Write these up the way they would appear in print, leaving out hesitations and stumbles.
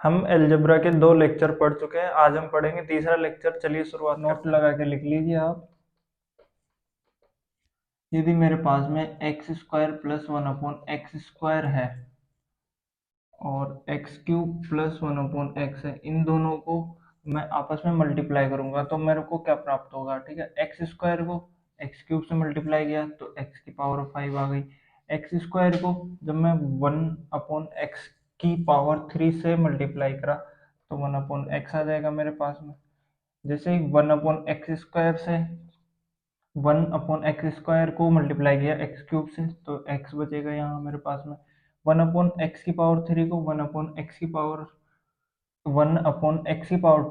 हम अलजेब्रा के 2 लेक्चर पढ़ चुके हैं। आज हम पढ़ेंगे तीसरा लेक्चर। चलिए शुरुआत नोट लगा के लिख लीजिए आप। यदि मेरे पास में x square plus one upon X square है और X cube plus one upon x है, इन दोनों को मैं आपस में मल्टीप्लाई करूंगा तो मेरे को क्या प्राप्त होगा। ठीक है, एक्स स्क्वायर को एक्स क्यूब से मल्टीप्लाई किया तो एक्स की पावर 5 आ गई। एक्स स्क्वायर को जब मैं वन अपॉन एक्स की पावर 3 से मल्टीप्लाई करा तो वन अपॉन एक्स आ जाएगा मेरे पास में। जैसे ही वन अपॉन एक्स स्क्वायर से वन अपॉन एक्स स्क्वायर को मल्टीप्लाई किया एक्स क्यूब से तो एक्स बचेगा यहाँ मेरे पास में। वन अपॉन एक्स की पावर 3 को वन अपॉन एक्स की पावर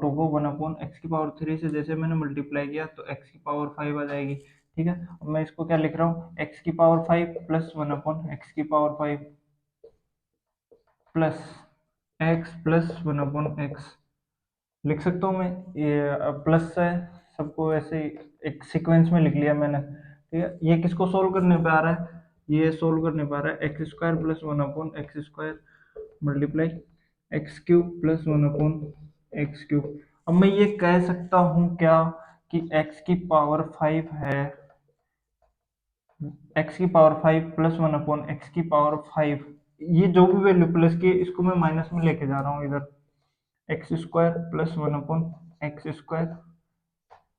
2 को वन अपॉन एक्स की पावर 3 से जैसे मैंने मल्टीप्लाई किया तो एक्स की पावर 5 आ जाएगी। ठीक है, अब मैं इसको क्या लिख रहा हूँ, एक्स की power 5 plus one upon X की power 5 plus X plus one upon X लिख सकता हूँ मैं। ये प्लस है, सबको ऐसे ही एक सीक्वेंस में लिख लिया मैंने। ठीक है, ये किसको सोल्व करने पे आ रहा है, ये सोल्व करने पे आ रहा है x square plus one upon X square multiply x cube plus one upon X cube. अब मैं ये कह सकता हूँ क्या कि एक्स की पावर 5 है, एक्स की power 5 plus one upon X की पावर 5, ये जो भी वैल्यू प्लस की है इसको मैं माइनस में लेके जा रहा हूँ इधर। X square plus one upon X square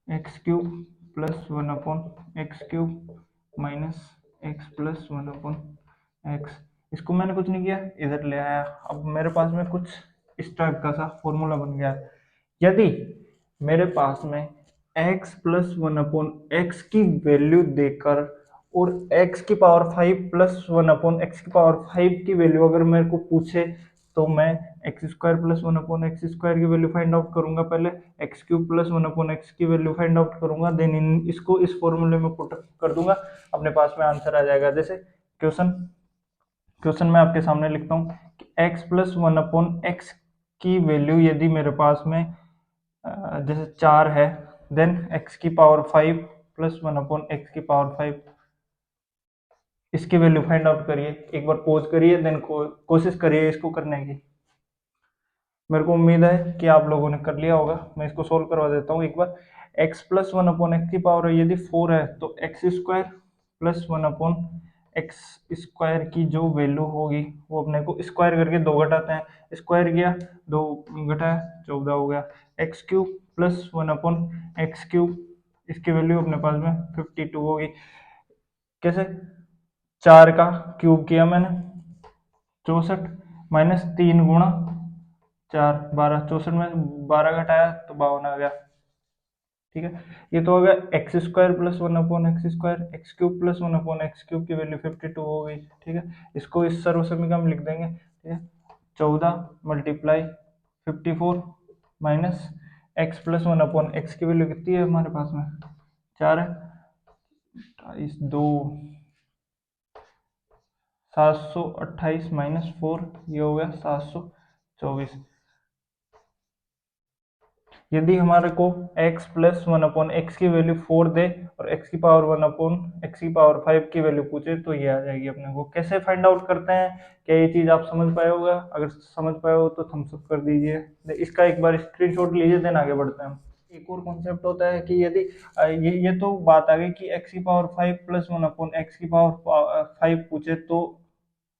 x cube plus one upon X cube minus x plus one upon x. इसको मैंने कुछ नहीं किया, इधर ले आया। अब मेरे पास में कुछ इस टाइप का सा फॉर्मूला बन गया। यदि मेरे पास में x plus one upon X की वैल्यू देकर और x की power 5 plus one upon X की पावर 5 की वैल्यू अगर मेरे को पूछे तो मैं x square plus one upon X square की वैल्यू फाइंड आउट करूंगा, पहले x cube plus one upon X की वैल्यू फाइंड आउट करूंगा, देन इसको इस फॉर्मूले में पुट कर दूंगा, अपने पास में आंसर आ जाएगा। जैसे क्वेश्चन क्वेश्चन मैं आपके सामने लिखता हूँ कि x plus one upon X की वैल्यू यदि मेरे पास में जैसे 4 है, देन x की power 5 plus one upon X की पावर 5, इसकी वैल्यू फाइंड आउट करिए। एक बार पॉज करिए, देन कोशिश करिए इसको करने की। मेरे को उम्मीद है कि आप लोगों ने कर लिया होगा। मैं इसको सोल्व करवा देता हूँ एक बार। x plus one upon X की पावर यदि 4 है तो x square plus one upon X square की जो वैल्यू होगी वो अपने को स्क्वायर करके दो घटाते हैं, स्क्वायर किया दो घटाया 14 हो गया। X cube plus one upon X cube, इसकी वैल्यू अपने पास में 52 होगी। कैसे, 4 का क्यूब किया मैंने 64 माइनस 3 गुणा 4 12, 64 में 12 घटाया तो 52 आ गया। ठीक है, ये तो हो गया x square plus one upon X square, x cube plus one upon X cube की वैल्यू 52 हो गई। ठीक है, इसको इस सर्वसमीकरण में लिख देंगे। ठीक है, 14 multiply 54 minus x plus one upon X की वैल्यू कितनी है हमारे पास में, 4 है, 28 2 728 माइनस 4, ये हो गया 724। यदि हमारे को x plus one upon X की वैल्यू 4 दे और x की पावर वन अपॉन एक्स की पावर 5 की वैल्यू पूछे तो ये आ जाएगी अपने को। कैसे फाइंड आउट करते हैं, क्या ये चीज आप समझ पाए होगा? अगर समझ पाए हो तो थम्स अप कर दीजिए, इसका एक बार स्क्रीनशॉट लीजिए, देन आगे बढ़ते हैं। एक और कॉन्सेप्ट होता है कि यदि ये तो बात आ गई कि एक्स की power 5 plus one upon X की पावर 5 पूछे तो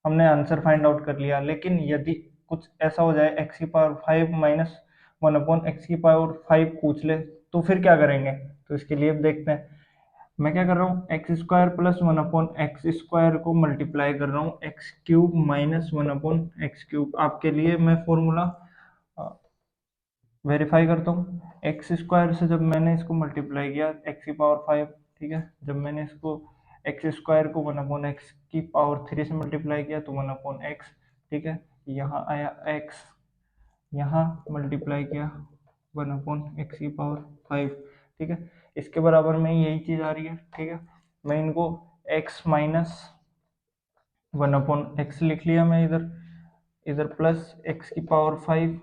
हमने आंसर फाइंड आउट कर लिया। लेकिन यदि कुछ ऐसा हो जाए एक्स की power 5 minus one upon X की पावर 5 पूछ ले तो फिर क्या करेंगे, तो इसके लिए देखते हैं। मैं क्या कर रहा हूँ, x square plus one upon X square को मल्टीप्लाई कर रहा हूँ x cube minus one upon X cube. आपके लिए मैं फॉर्मूला वेरीफाई करता हूँ। एक्स स्क्वायर से जब मैंने इसको मल्टीप्लाई किया एक्स की पावर 5, ठीक है, जब मैंने इसको एक्स स्क्वायर को वन अपॉन एक्स की पावर 3 से मल्टीप्लाई किया तो वन अपॉन एक्स। ठीक है, यहाँ आया एक्स, यहाँ मल्टीप्लाई किया वन अपॉन एक्स की पावर 5। ठीक है, इसके बराबर में यही चीज़ आ रही है। ठीक है, मैं इनको X minus one upon X लिख लिया मैं इधर, इधर प्लस एक्स की power 5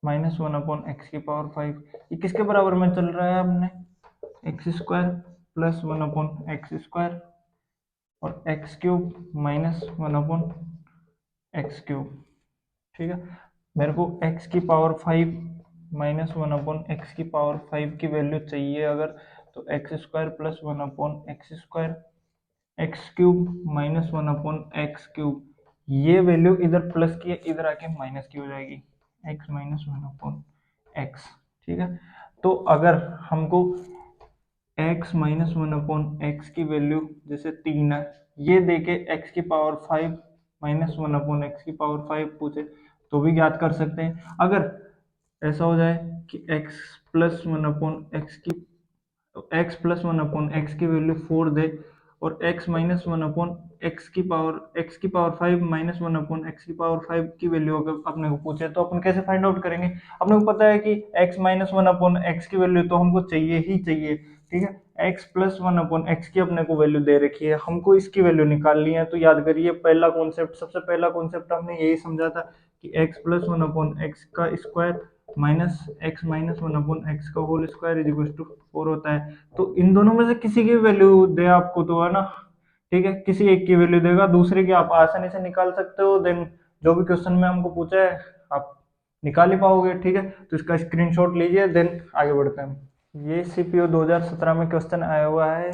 minus one upon X की पावर 5। ये किसके बराबर में चल रहा है हमने, X square plus one upon X square और X cube minus one upon X cube. ठीक है, मेरे को x की पावर 5 माइनस 1/x की पावर 5 की वैल्यू चाहिए अगर, तो x square plus 1/x² x cube minus 1/x³ ये वैल्यू इधर प्लस की है, इधर आके माइनस की हो जाएगी, x माइनस 1/x। ठीक है, तो अगर हमको x माइनस 1/x की वैल्यू जैसे 3 है, ये देके x की पावर 5 माइनस 1/x की पावर 5 पूछे तो भी ज्ञात कर सकते हैं। अगर ऐसा हो जाए कि x प्लस 1/x की x+1/x की वैल्यू 4 दे, और x माइनस 1/x की पावर 5 माइनस 1/x की पावर 5 की वैल्यू अगर अपने को पूछे तो अपन कैसे फाइंड आउट करेंगे? अपने को पता है कि x माइनस 1/x की वैल्यू तो हमको चाहिए ही चाहिए। ठीक है, x प्लस 1/x की अपने को वैल्यू दे रखी है, हमको इसकी वैल्यू निकालनी है। तो याद करिए पहला कॉन्सेप्ट, सबसे पहला कॉन्सेप्ट हमने यही समझा था कि x प्लस 1/x का square minus x minus 1/x का whole square is equal to 4 होता है। तो इन दोनों में से किसी की वैल्यू दे आपको तो है ना, ठीक है, किसी एक की वैल्यू देगा, दूसरे की आप आसानी से निकाल सकते हो। देन जो भी क्वेश्चन में हमको पूछा है आप निकाल ही पाओगे। ठीक है, तो इसका स्क्रीनशॉट लीजिए, देन आगे बढ़ते हैं। ये सीपीओ 2017 में क्वेश्चन आया हुआ है।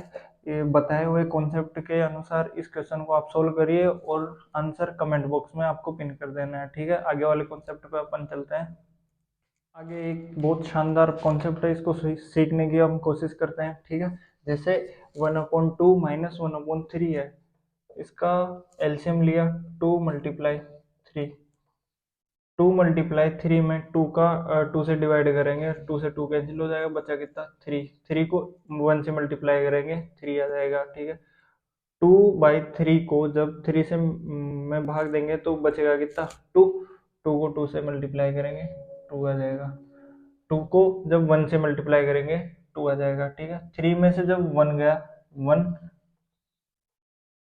ये बताए हुए कॉन्सेप्ट के अनुसार इस क्वेश्चन को आप सोल्व करिए और आंसर कमेंट बॉक्स में आपको पिन कर देना है। ठीक है, आगे वाले कॉन्सेप्ट पे अपन चलते हैं। आगे एक बहुत शानदार कॉन्सेप्ट है, इसको सीखने की हम कोशिश करते हैं। ठीक है, जैसे 1/2 माइनस 1/3 है, इसका एलसीएम लिया 2 मल्टीप्लाई 3, 2 × 3 में 2 का 2 से डिवाइड करेंगे, 2 से 2 कैंसिल हो जाएगा, बचा कितना 3, 3 को 1 से मल्टीप्लाई करेंगे 3 आ जाएगा। ठीक है, 2/3 को जब 3 से में भाग देंगे तो बचेगा कितना 2, 2 को 2 से मल्टीप्लाई करेंगे 2 आ जाएगा, 2 को जब 1 से मल्टीप्लाई करेंगे 2 आ जाएगा। ठीक है, 3 में से जब 1 गया 1,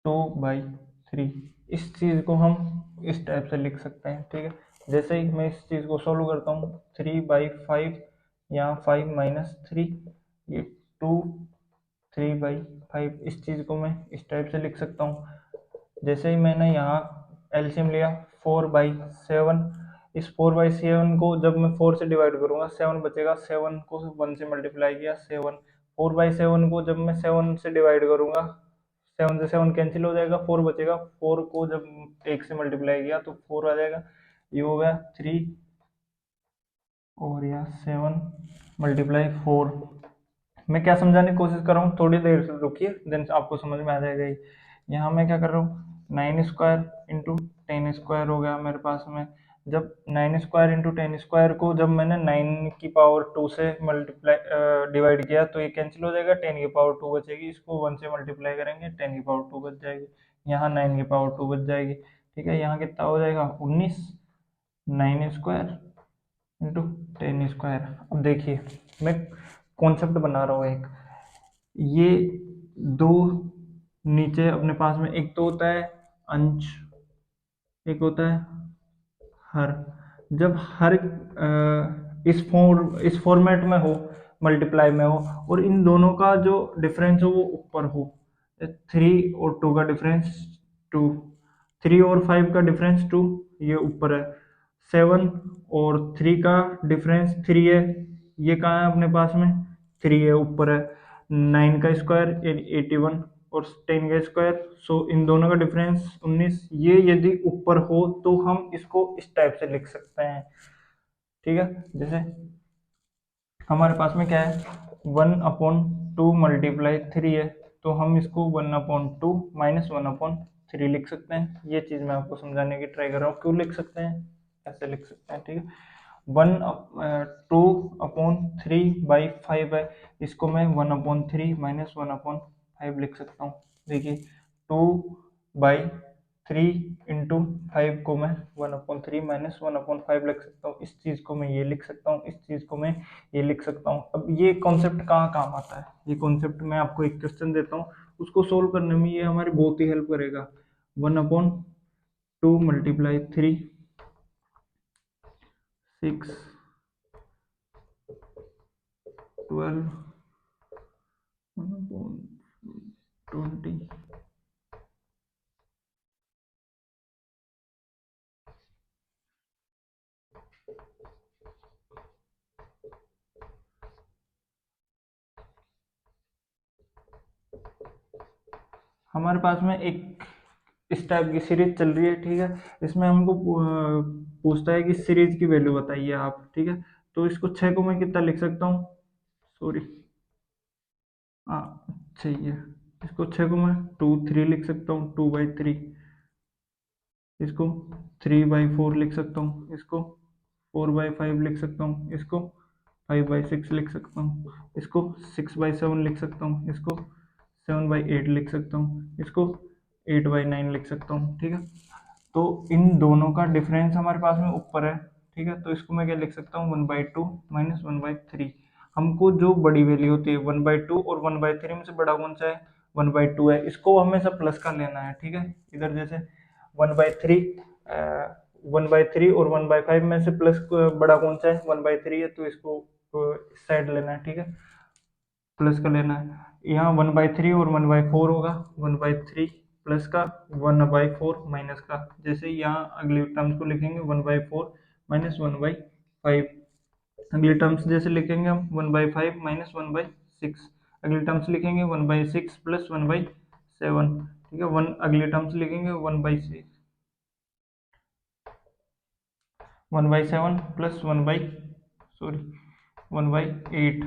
2/3, इस चीज को हम इस टाइप से लिख सकते हैं। ठीक है, जैसे ही मैं इस चीज को सोल्व करता हूँ 3/5, यहाँ 5 - 3, ये 2, 3/5, इस चीज को मैं इस टाइप से लिख सकता हूँ। जैसे ही मैंने यहाँ एलसीएम लिया 4/7, इस 4/7 को जब मैं 4 से डिवाइड करूंगा 7 बचेगा, 7 को 1 से मल्टीप्लाई किया 7, 4/7 को जब मैं 7 से डिवाइड करूंगा 7 से 7 कैंसिल हो जाएगा, 4 बचेगा, 4 को जब 1 से मल्टीप्लाई किया तो 4 आ जाएगा। ये हो गया 3 और यहाँ 7 × 4। मैं क्या समझाने की कोशिश कर रहा हूँ, थोड़ी देर से रुकिए, देन आपको समझ में आ जाएगा ही। यहाँ मैं क्या कर रहा हूँ 9² इंटू 10² हो गया मेरे पास में। जब 9² इंटू 10² को जब मैंने 9 की पावर 2 से मल्टीप्लाई डिवाइड किया तो ये कैंसिल हो जाएगा, 10 की पावर 2 बचेगी, इसको 1 से मल्टीप्लाई करेंगे 10 की पावर 2 बच जाएगी, यहाँ 9 की पावर 2 बच जाएगी। ठीक है, यहाँ कितना हो जाएगा 19, 9² इंटू 10²। अब देखिए मैं कॉन्सेप्ट बना रहा हूँ एक, ये दो नीचे अपने पास में एक तो होता है अंश, एक होता है हर। जब हर इस फॉर्मेट में हो, मल्टीप्लाई में हो, और इन दोनों का जो डिफरेंस हो वो ऊपर हो, 3 और 2 का डिफरेंस 2, 3 और 5 का डिफरेंस 2, ये ऊपर है। 7 और 3 का डिफरेंस 3 है, ये कहाँ है अपने पास में 3 है, ऊपर है। 9 का स्क्वायर 81 और 10 का स्क्वायर, सो इन दोनों का डिफरेंस 19, ये यदि ऊपर हो तो हम इसको इस टाइप से लिख सकते हैं। ठीक है, जैसे हमारे पास में क्या है 1/2 मल्टीप्लाई 3 है, तो हम इसको 1/2 माइनस 1/3 लिख सकते हैं। ये चीज मैं आपको समझाने की ट्राई कर रहा हूँ, क्यों लिख सकते हैं, ऐसे लिख सकते हैं। ठीक है, 2/3/5 है, इसको मैं 1/3 माइनस 1/5 लिख सकता हूँ। देखिए 2/3 इंटू 5 को मैं 1/3 माइनस 1/5 लिख सकता हूँ, इस चीज को मैं ये लिख सकता हूँ, इस चीज को मैं ये लिख सकता हूँ। अब ये कॉन्सेप्ट कहाँ काम आता है, ये कॉन्सेप्ट मैं आपको एक क्वेश्चन देता हूँ, उसको सोल्व करने में ये हमारी बहुत ही हेल्प करेगा। 1/2 मल्टीप्लाई 3, 6, 12, 1/20, हमारे पास में एक इस टाइप की सीरीज चल रही है, ठीक है। इसमें हमको पूछता है कि सीरीज की वैल्यू बताइए आप, ठीक है। तो इसको 6 को मैं कितना लिख सकता हूँ, सॉरी, हाँ चाहिए, इसको 6 को मैं 2 3 लिख सकता हूँ, 2/3। इसको 3/4 लिख सकता हूँ, इसको 4/5 लिख सकता हूँ, इसको 5/6 लिख सकता हूँ, इसको 6/7 लिख सकता हूँ, इसको 7/8 लिख सकता हूँ, इसको 8/9 लिख सकता हूँ, ठीक है। तो इन दोनों का डिफरेंस हमारे पास में ऊपर है, ठीक है। तो इसको मैं क्या लिख सकता हूँ, 1/2 माइनस 1/3। हमको जो बड़ी वैल्यू होती है 1/2 और 1/3 में से बड़ा कौन सा है, 1/2 है। इसको हमेशा प्लस का लेना है, ठीक है। इधर जैसे 1/3, 1/3 और 1/5 में से प्लस बड़ा कौन सा है, 1/3 है, तो इसको इस साइड लेना है, ठीक है, प्लस का लेना है। यहाँ 1/3 और 1/4 होगा, 1/3 प्लस का, 1/4 माइनस का। जैसे यहाँ अगले टर्म्स को लिखेंगे 1/4 माइनस 1/5। अगले टर्म्स जैसे लिखेंगे हम 1/5 माइनस 1/6। अगले टर्म्स लिखेंगे 1/6 प्लस 1/7, ठीक है। वन अगले टर्म्स लिखेंगे 1/7 प्लस 1/8।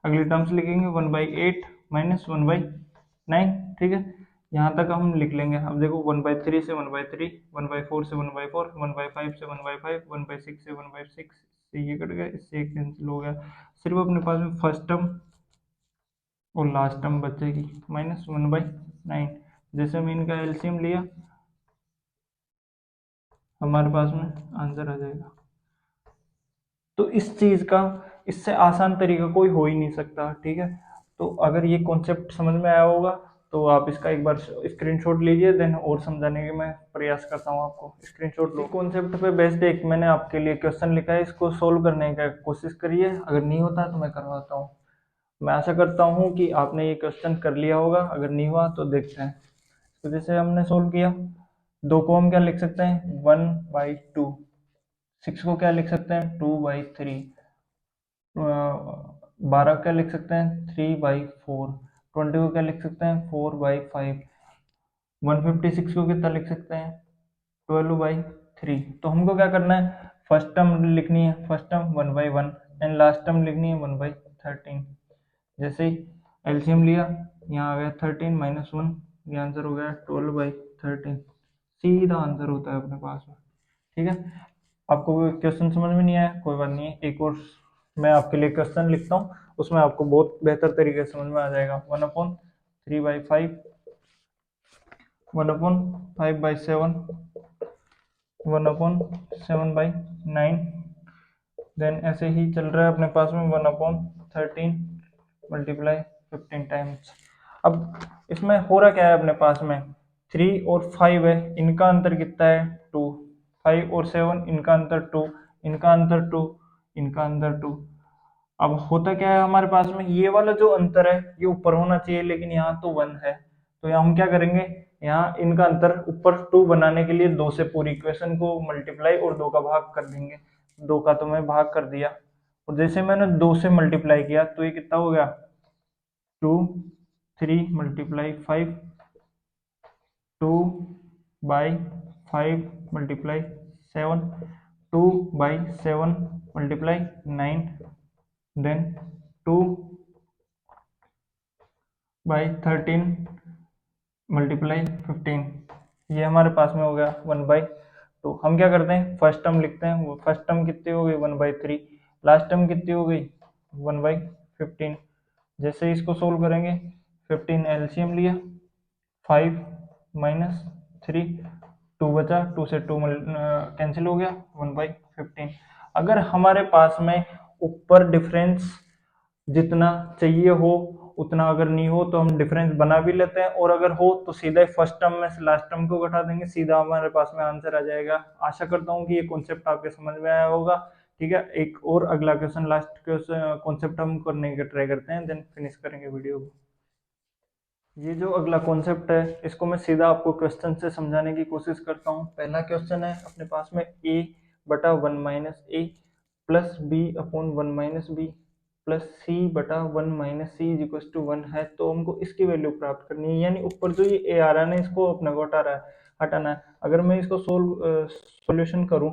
अगले टर्म्स लिखेंगे 1/8 माइनस 1/9, ठीक है। यहाँ तक हम लिख लेंगे। अब देखो 1/3 से 1/3, 1/4 से 1/4, 1/5 से 1/5, 1/6 से 1/6, से ये कट गया, इससे एक कैंसिल हो गया। सिर्फ अपने पास में फर्स्ट टर्म और लास्ट टर्म बचेगी, -1/9। जैसे हम इनका एलसीएम लिया, हमारे पास में आंसर आ जाएगा। तो इस चीज का, इससे आसान तरीका कोई हो ही नहीं सकता, ठीक है। तो अगर ये कॉन्सेप्ट समझ में आया होगा तो आप इसका एक बार स्क्रीनशॉट लीजिए, देन और समझाने की मैं प्रयास करता हूँ आपको। स्क्रीनशॉट लो। कॉन्सेप्ट पे बेस्ड एक मैंने आपके लिए क्वेश्चन लिखा है, इसको सोल्व करने का कोशिश करिए। अगर नहीं होता तो मैं करवाता हूँ। मैं आशा करता हूँ कि आपने ये क्वेश्चन कर लिया होगा। अगर नहीं हुआ तो देखते हैं। तो जैसे हमने सोल्व किया, 2 को हम क्या लिख सकते हैं, 1/2। 6 को क्या लिख सकते हैं, 2/3। 12 क्या लिख सकते हैं, 3/4। 20 को क्या लिख सकते हैं, 4/5। 156 को कितना लिख सकते हैं, 12/3। तो हमको क्या करना है, फर्स्ट टर्म लिखनी है, first term 1/1, and last term लिखनी है 1/13। जैसे ही एलसीएम लिया, यहाँ आ गया 13 माइनस 1, ये आंसर हो गया 12/13। सीधा आंसर होता है अपने पास में, ठीक है। आपको क्वेश्चन समझ में नहीं आया, कोई बात नहीं है, एक और मैं आपके लिए क्वेश्चन लिखता हूँ, उसमें आपको बहुत बेहतर तरीके से समझ में आ जाएगा। 1/3/5, 1/5/7, 1/7/9, देन ऐसे ही चल रहा है अपने पास में 1/13 मल्टीप्लाई 15 टाइम्स। अब इसमें हो रहा क्या है, अपने पास में 3 और 5 है, इनका अंतर कितना है, 2। 5 और 7, इनका अंतर 2, इनका अंतर 2, इनका अंतर 2। अब होता क्या है, हमारे पास में ये वाला जो अंतर है ये ऊपर होना चाहिए, लेकिन यहाँ तो 1 है। तो यहाँ हम क्या करेंगे, यहाँ इनका अंतर ऊपर 2 बनाने के लिए 2 से पूरी इक्वेशन को मल्टीप्लाई और 2 का भाग कर देंगे। 2 का तो मैं भाग कर दिया, और जैसे मैंने 2 से मल्टीप्लाई किया तो ये कितना हो गया, 2 3 multiply 5, 2/5 multiply 7, 2/7 multiply 9, then 2/13 multiply 15। ये हमारे पास में हो गया 1/2। हम क्या करते हैं, फर्स्ट टर्म लिखते हैं। वो फर्स्ट टर्म कितनी हो गई, 1/3। लास्ट टर्म कितनी हो गई, 1/15। जैसे इसको सोल्व करेंगे, 15 एलसीएम लिया, 5 माइनस 3, 2 बचा, 2 से 2 कैंसिल हो गया, 1/15। अगर हमारे पास में ऊपर डिफरेंस जितना चाहिए हो उतना अगर नहीं हो तो हम डिफरेंस बना भी लेते हैं, और अगर हो तो सीधा फर्स्ट टर्म में से लास्ट टर्म को घटा देंगे, सीधा हमारे पास में आंसर आ जाएगा। आशा करता हूँ कि ये कॉन्सेप्ट आपके समझ में आया होगा, ठीक है। एक और अगला क्वेश्चन, लास्ट क्वेश्चन कॉन्सेप्ट हम करने का ट्राई करते हैं, देन फिनिश करेंगे वीडियो को। ये जो अगला कॉन्सेप्ट है इसको मैं सीधा आपको क्वेश्चन से समझाने की कोशिश करता हूँ। पहला क्वेश्चन है अपने पास में a/1 - a plus b/1 - b plus C बटा 1 minus C is equal to 1 है, तो हमको इसकी वैल्यू प्राप्त करनी है। यानी ऊपर जो ये ए आ रहा है ना, इसको अपने को हटाना है। अगर मैं इसको सॉल्यूशन करूं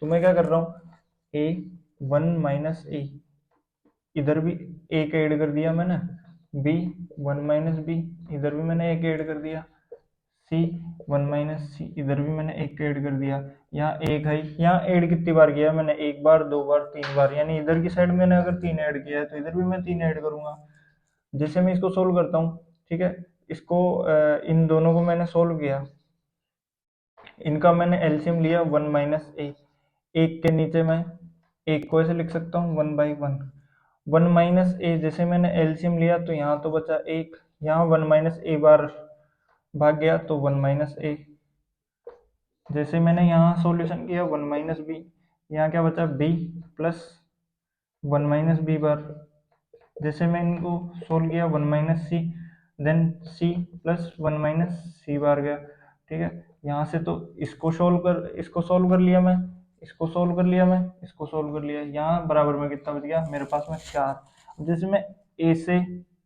तो मैं क्या कर रहा हूँ, ए 1 माइनस ए, इधर भी एक ऐड कर दिया मैंने, बी 1 माइनस बी, इधर भी मैंने एक ऐड कर दिया, सी 1 माइनस सी, इधर भी मैंने एक ऐड कर दिया। यहाँ एक है, यहाँ ऐड कितनी बार किया मैंने, एक बार, दो बार, तीन बार, यानी इधर की साइड मैंने अगर तीन ऐड किया है तो इधर भी मैं तीन ऐड करूंगा। जैसे मैं इसको सोल्व करता हूँ, ठीक है, इसको इन दोनों को मैंने सोल्व किया, इनका मैंने एलसीएम लिया 1 माइनस ए, एक के नीचे मैं एक को ऐसे लिख सकता हूँ 1 बाई 1, 1 माइनस ए, जैसे मैंने एलसीएम लिया तो यहाँ तो बचा एक, यहाँ 1 माइनस ए बार भाग गया तो 1 माइनस ए, जैसे मैंने यहाँ सॉल्यूशन किया 1 माइनस बी, यहाँ क्या बचा B plus 1 minus B bar, जैसे मैं इनको सोल्व किया 1 minus C, then C plus 1 minus C bar गया, ठीक है। यहाँ से तो इसको सोल्व कर लिया मैं, इसको सोल्व कर लिया मैं, इसको सोल्व कर लिया, यहाँ बराबर में कितना बच गया मेरे पास में 4। जैसे मैं ए से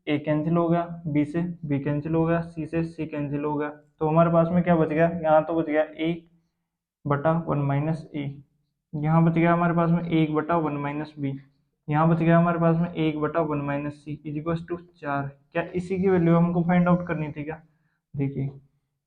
ए कैंसिल हो गया, बी से बी कैंसिल हो गया, सी से सी कैंसिल हो गया, तो हमारे पास में क्या बच गया, यहाँ तो बच गया ए बटा 1 माइनस ए, यहाँ बच गया हमारे पास में 1 बटा 1 माइनस बी, यहाँ बच गया हमारे पास में 1 बटा 1 minus C is equal to 4। क्या इसी की वैल्यू हमको फाइंड आउट करनी थी क्या? देखिए,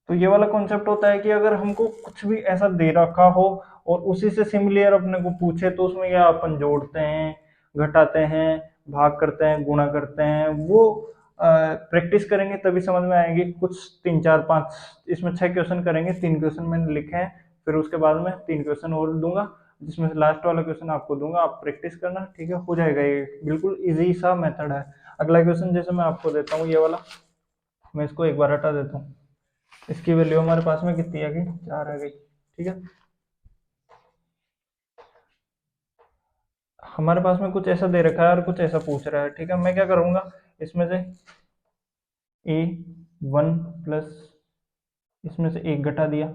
तो ये वाला कॉन्सेप्ट होता है कि अगर हमको कुछ भी ऐसा दे रखा हो और उसी से सिमिलर अपने को पूछे तो उसमें क्या अपन जोड़ते हैं, घटाते हैं, भाग करते हैं, गुणा करते हैं, वो प्रैक्टिस करेंगे तभी समझ में आएगी। कुछ 3 4 5 इसमें 6 क्वेश्चन करेंगे, 3 क्वेश्चन मैंने लिखे हैं, फिर उसके बाद में 3 क्वेश्चन और दूंगा, जिसमें से लास्ट वाला क्वेश्चन आपको दूंगा, आप प्रैक्टिस करना, ठीक है, हो जाएगा। ये बिल्कुल इजी सा मेथड है। अगला क्वेश्चन जैसे मैं आपको देता हूँ, ये वाला मैं इसको एक बार हटा देता हूँ, इसकी वैल्यू हमारे पास में कितनी आ गई, 4 आ गई, ठीक है। हमारे पास में कुछ ऐसा दे रखा है और कुछ ऐसा पूछ रहा है, ठीक है। मैं क्या करूंगा, इसमें से ए 1 प्लस, इसमें से एक घटा दिया,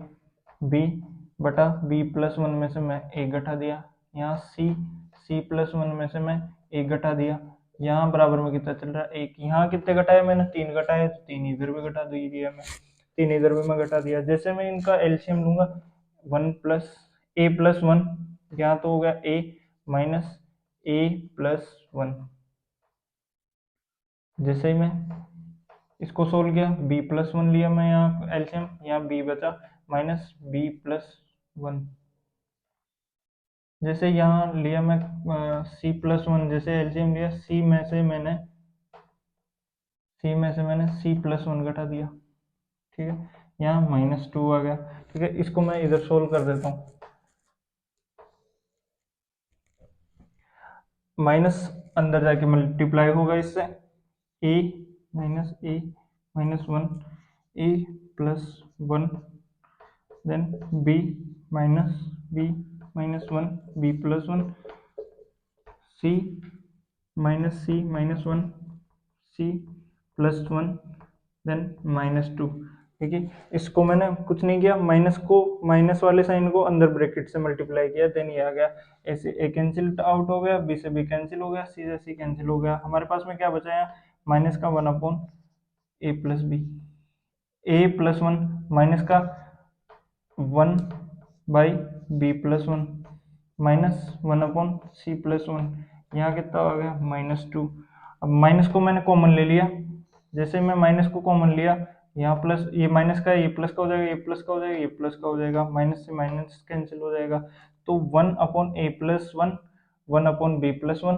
बी बटा बी प्लस 1 में से मैं एक घटा दिया, यहाँ सी प्लस 1 में से मैं एक घटा दिया, यहाँ बराबर में कितना चल रहा है, एक, यहाँ कितने घटाए मैंने, 3 घटाए, तो 3 इधर भी घटा दिया मैं, 3 इधर भी मैं घटा दिया। जैसे मैं इनका एलसीएम लूंगा 1 प्लस ए प्लस 1, यहाँ तो हो गया ए माइनस ए प्लस 1, जैसे ही मैं इसको सोल्व किया बी प्लस 1 लिया मैं यहाँ एलसीएम, यहाँ बी बचा माइनस बी प्लस 1, जैसे यहाँ लिया मैं सी प्लस 1, जैसे एलसीएम लिया सी में से मैंने सी प्लस 1 घटा दिया, ठीक है, यहाँ -2 आ गया, ठीक है। इसको मैं इधर सोल्व कर देता हूँ, माइनस अंदर जाके मल्टीप्लाई होगा इससे, A minus 1 A plus 1, then B minus 1 B plus 1, C minus 1 C plus 1, then -2, ठीक है। इसको मैंने कुछ नहीं किया, माइनस को, माइनस वाले साइन को अंदर ब्रैकेट से मल्टीप्लाई किया, देन ये आ गया, ऐसे ए कैंसिल आउट हो गया, बी से बी कैंसिल हो गया, सी से सी कैंसिल हो गया, हमारे पास में क्या बचा है, माइनस का 1 upon A plus B, A plus 1 minus का 1 by B plus 1 minus 1 upon C plus 1, यहाँ कितना आ गया -2। अब माइनस को मैंने कॉमन ले लिया, जैसे मैं माइनस को कॉमन लिया, यहाँ प्लस, ये माइनस का ये प्लस का हो जाएगा, ये प्लस का हो जाएगा, ये प्लस का हो जाएगा, माइनस से माइनस कैंसिल हो जाएगा, तो 1 upon A plus 1, 1 upon B plus 1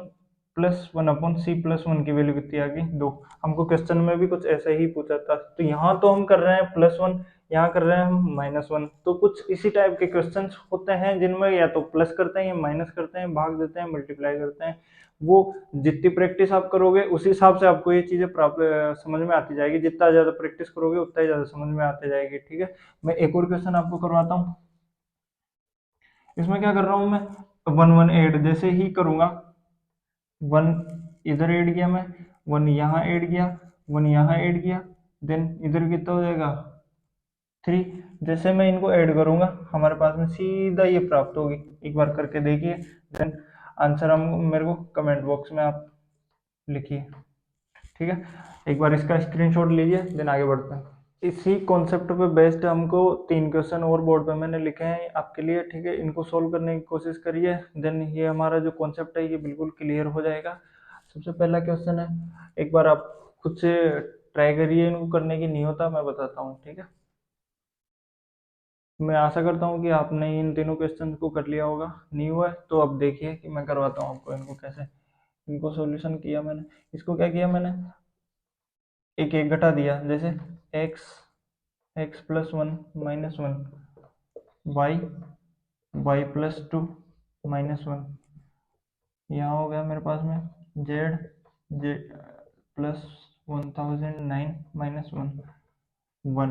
plus 1 upon C plus 1 की वैल्यू कितनी आ गई, 2। हमको क्वेश्चन में भी कुछ ऐसा ही पूछा था, तो यहाँ तो हम कर रहे हैं +1, यहाँ कर रहे हैं हम -1, तो कुछ इसी टाइप के क्वेश्चंस होते हैं जिनमें या तो प्लस करते हैं या माइनस करते हैं, भाग देते हैं, मल्टीप्लाई करते हैं। वो जितनी प्रैक्टिस आप करोगे उसी हिसाब से आपको ये चीजें समझ में आती जाएगी, जितना ज्यादा प्रैक्टिस करोगे उतना ही ज्यादा समझ में आती जाएगी, ठीक है। मैं एक और क्वेश्चन आपको करवाता हूँ, इसमें क्या कर रहा हूँ मैं, 1 1 ऐड जैसे ही करूंगा, 1 इधर ऐड किया मैं, 1 यहाँ ऐड किया, 1 यहाँ ऐड किया, देन इधर कितना हो जाएगा 3, जैसे मैं इनको ऐड करूंगा हमारे पास में सीधा ये प्राप्त होगी, एक बार करके देखिए, देन आंसर हम मेरे को कमेंट बॉक्स में आप लिखिए। ठीक है, एक बार इसका स्क्रीनशॉट लीजिए, देन आगे बढ़ते हैं। इसी कॉन्सेप्ट पे बेस्ड हमको 3 क्वेश्चन और बोर्ड पे मैंने लिखे हैं आपके लिए। ठीक है, इनको सोल्व करने की कोशिश करिए, देन ये हमारा जो कॉन्सेप्ट है ये बिल्कुल क्लियर हो जाएगा। सबसे पहला क्वेश्चन है, एक बार आप खुद से ट्राई करिए, इनको करने की नहीं होता मैं बताता हूँ। ठीक है, मैं आशा करता हूँ कि आपने इन तीनों क्वेश्चन को कर लिया होगा। नहीं हुआ है तो अब देखिए कि मैं करवाता हूँ आपको इनको कैसे। इनको सॉल्यूशन किया मैंने, इसको क्या किया मैंने, एक एक घटा दिया, जैसे X X plus one minus one, Y Y plus two minus one, यहाँ हो गया मेरे पास में Z Z plus 1009 minus one one.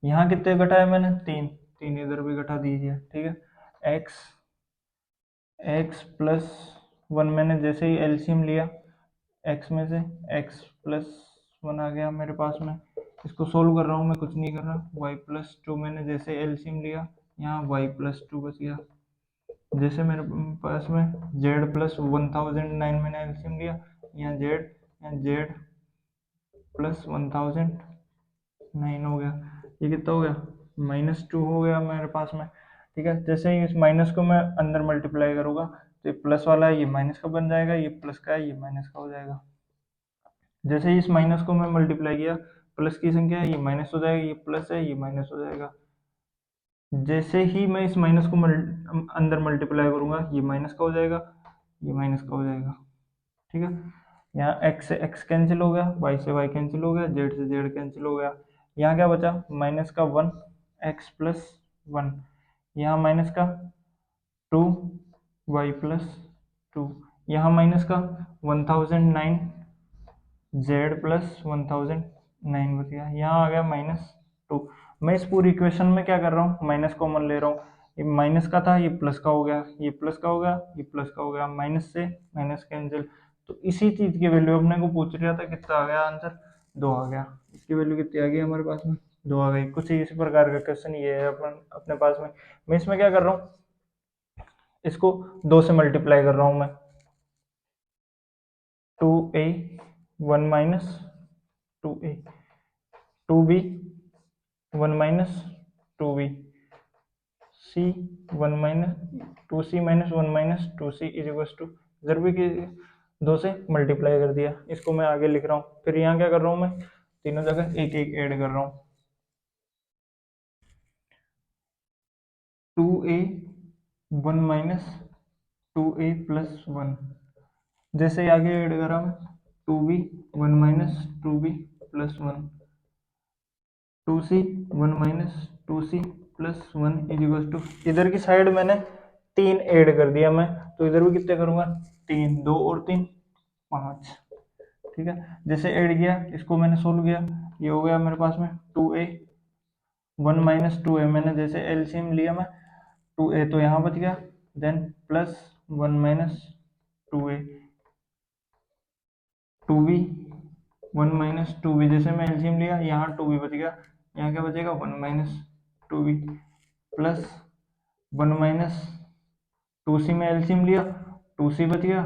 यहाँ कितने घटाए मैंने, तीन, तीन इधर भी घटा दीजिए। ठीक है, एक्स एक्स प्लस वन मैंने जैसे ही एलसीएम लिया एक्स में से, एक्स प्लस वन आ गया मेरे पास में। इसको सोल्व कर रहा हूँ मैं, कुछ नहीं कर रहा। वाई प्लस टू मैंने जैसे एलसीएम लिया, यहाँ वाई प्लस टू बच गया। जैसे मेरे पास में जेड प्लस 1009 मैंने एलसीएम लिया, यहाँ जेड प्लस 1009 हो गया। ये कितना हो गया, -2 हो गया मेरे पास में। ठीक है, जैसे ही इस माइनस को मैं अंदर मल्टीप्लाई करूंगा तो ये प्लस वाला है ये माइनस का बन जाएगा, ये प्लस का है ये माइनस का हो जाएगा। जैसे ही इस माइनस को मैं मल्टीप्लाई किया, प्लस की संख्या है ये माइनस हो जाएगा, ये प्लस है ये माइनस हो जाएगा। जैसे ही मैं इस माइनस को अंदर मल्टीप्लाई करूंगा, ये माइनस का हो जाएगा ये माइनस का हो जाएगा। ठीक है, यहाँ एक्स से एक्स कैंसिल हो गया, वाई से वाई कैंसिल हो गया, जेड से जेड कैंसिल हो गया। यहाँ क्या बचा, माइनस का वन, एक्स प्लस वन, यहाँ माइनस का टू, वाई प्लस टू, यहाँ माइनस का 1009 जेड प्लस 1009 बच गया। यहाँ आ गया -2। मैं इस पूरी इक्वेशन में क्या कर रहा हूँ, माइनस कॉमन ले रहा हूँ। ये माइनस का था ये प्लस का हो गया, ये प्लस का हो गया ये प्लस का हो गया, माइनस से माइनस कैंसिल। तो इसी चीज की वैल्यू अपने को पूछ रहा था, कितना आ गया आंसर, 2 आ गया। इसकी वैल्यू कितनी आ गई हमारे पास में, 2 आ गई। कुछ इसी प्रकार का क्वेश्चन ये है अपन अपने पास में। मैं इसमें क्या कर रहा हूँ, इसको 2 से मल्टीप्लाई कर रहा हूँ मैं, 2a 1 minus 2a, 2b 1 minus 2b, c 1 minus 2c minus 1 minus 2c is equal to, इधर भी 2 से मल्टीप्लाई कर दिया। इसको मैं आगे लिख रहा हूँ, फिर यहाँ क्या कर रहा हूँ मैं, तीनों जगह एक एक ऐड कर रहा हूँ। 2a 1 माइनस 2a प्लस 1, जैसे ही आगे ऐड करा मैं, 2b 1 minus 2b plus 1, 2c 1 minus 2c plus 1 is equal to, इधर की साइड मैंने 3 ऐड कर दिया मैं, तो इधर भी कितने करूंगा, 3, 2 और 3 5। ठीक है, जैसे ऐड किया इसको मैंने सोल्व किया, ये हो गया मेरे पास में 2a 1 माइनस 2a, मैंने जैसे एलसीएम लिया मैं, 2a तो यहाँ बच गया, then plus 1 minus 2a, 2b 1 minus 2b, जैसे मैं एलसीएम लिया यहाँ 2b बच गया, यहाँ क्या बचेगा 1 minus 2b plus 1 minus 2c में एलसीएम लिया 2c बच गया,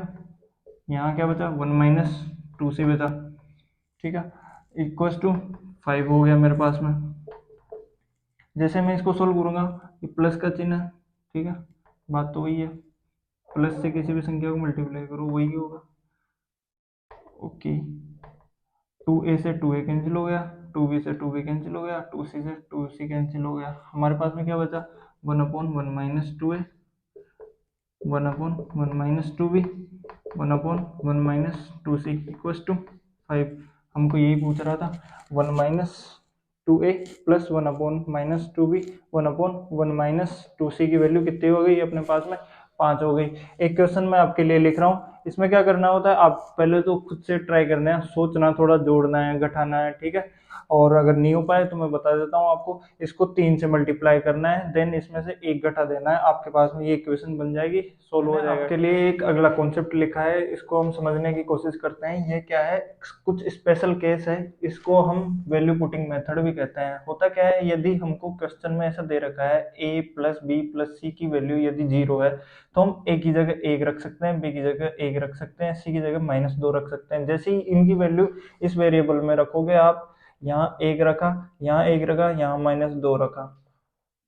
यहाँ क्या बचा 1 माइनस 2c बचा। ठीक है, इक्वल्स टू 5 हो गया मेरे पास में। जैसे मैं इसको सोल्व करूंगा, ये प्लस का चिन्ह है। ठीक है, बात तो वही है, प्लस से किसी भी संख्या को मल्टीप्लाई करो वही होगा। ओके, 2a से 2a कैंसिल हो गया, 2b से 2b कैंसिल हो गया, 2c से 2c कैंसिल हो गया। हमारे पास में क्या बचा, 1/1 minus 2a, 1/1 minus 2b, 1/1 minus 2c equals to 5। हमको यही पूछ रहा था, 1 minus 2a plus 1/1 minus 2b 1/1 minus 2c की वैल्यू कितनी हो गई अपने पास में, 5 हो गई। एक क्वेश्चन मैं आपके लिए लिख रहा हूँ, इसमें क्या करना होता है, आप पहले तो खुद से ट्राई करना है, सोचना, थोड़ा जोड़ना है, घटाना है। ठीक है, और अगर नहीं हो पाए तो मैं बता देता हूँ आपको, इसको 3 से मल्टीप्लाई करना है, देन इसमें से 1 घटा देना है, आपके पास में ये इक्वेशन बन जाएगी, सोल्व हो जाएगा। आपके लिए एक अगला कॉन्सेप्ट लिखा है, इसको हम समझने की कोशिश करते हैं। ये क्या है, कुछ स्पेशल केस है, इसको हम वैल्यू पुटिंग मेथड भी कहते हैं। होता क्या है, यदि हमको क्वेश्चन में ऐसा दे रखा है a plus B plus c की वैल्यू यदि 0 है, तो हम a की जगह 1 रख सकते हैं, b की जगह 1 रख सकते हैं, c की जगह -2 रख सकते हैं। जैसे ही इनकी वैल्यू इस वेरिएबल में रखोगे आप, यहाँ 1 रखा, यहाँ 1 रखा, यहाँ -2 रखा,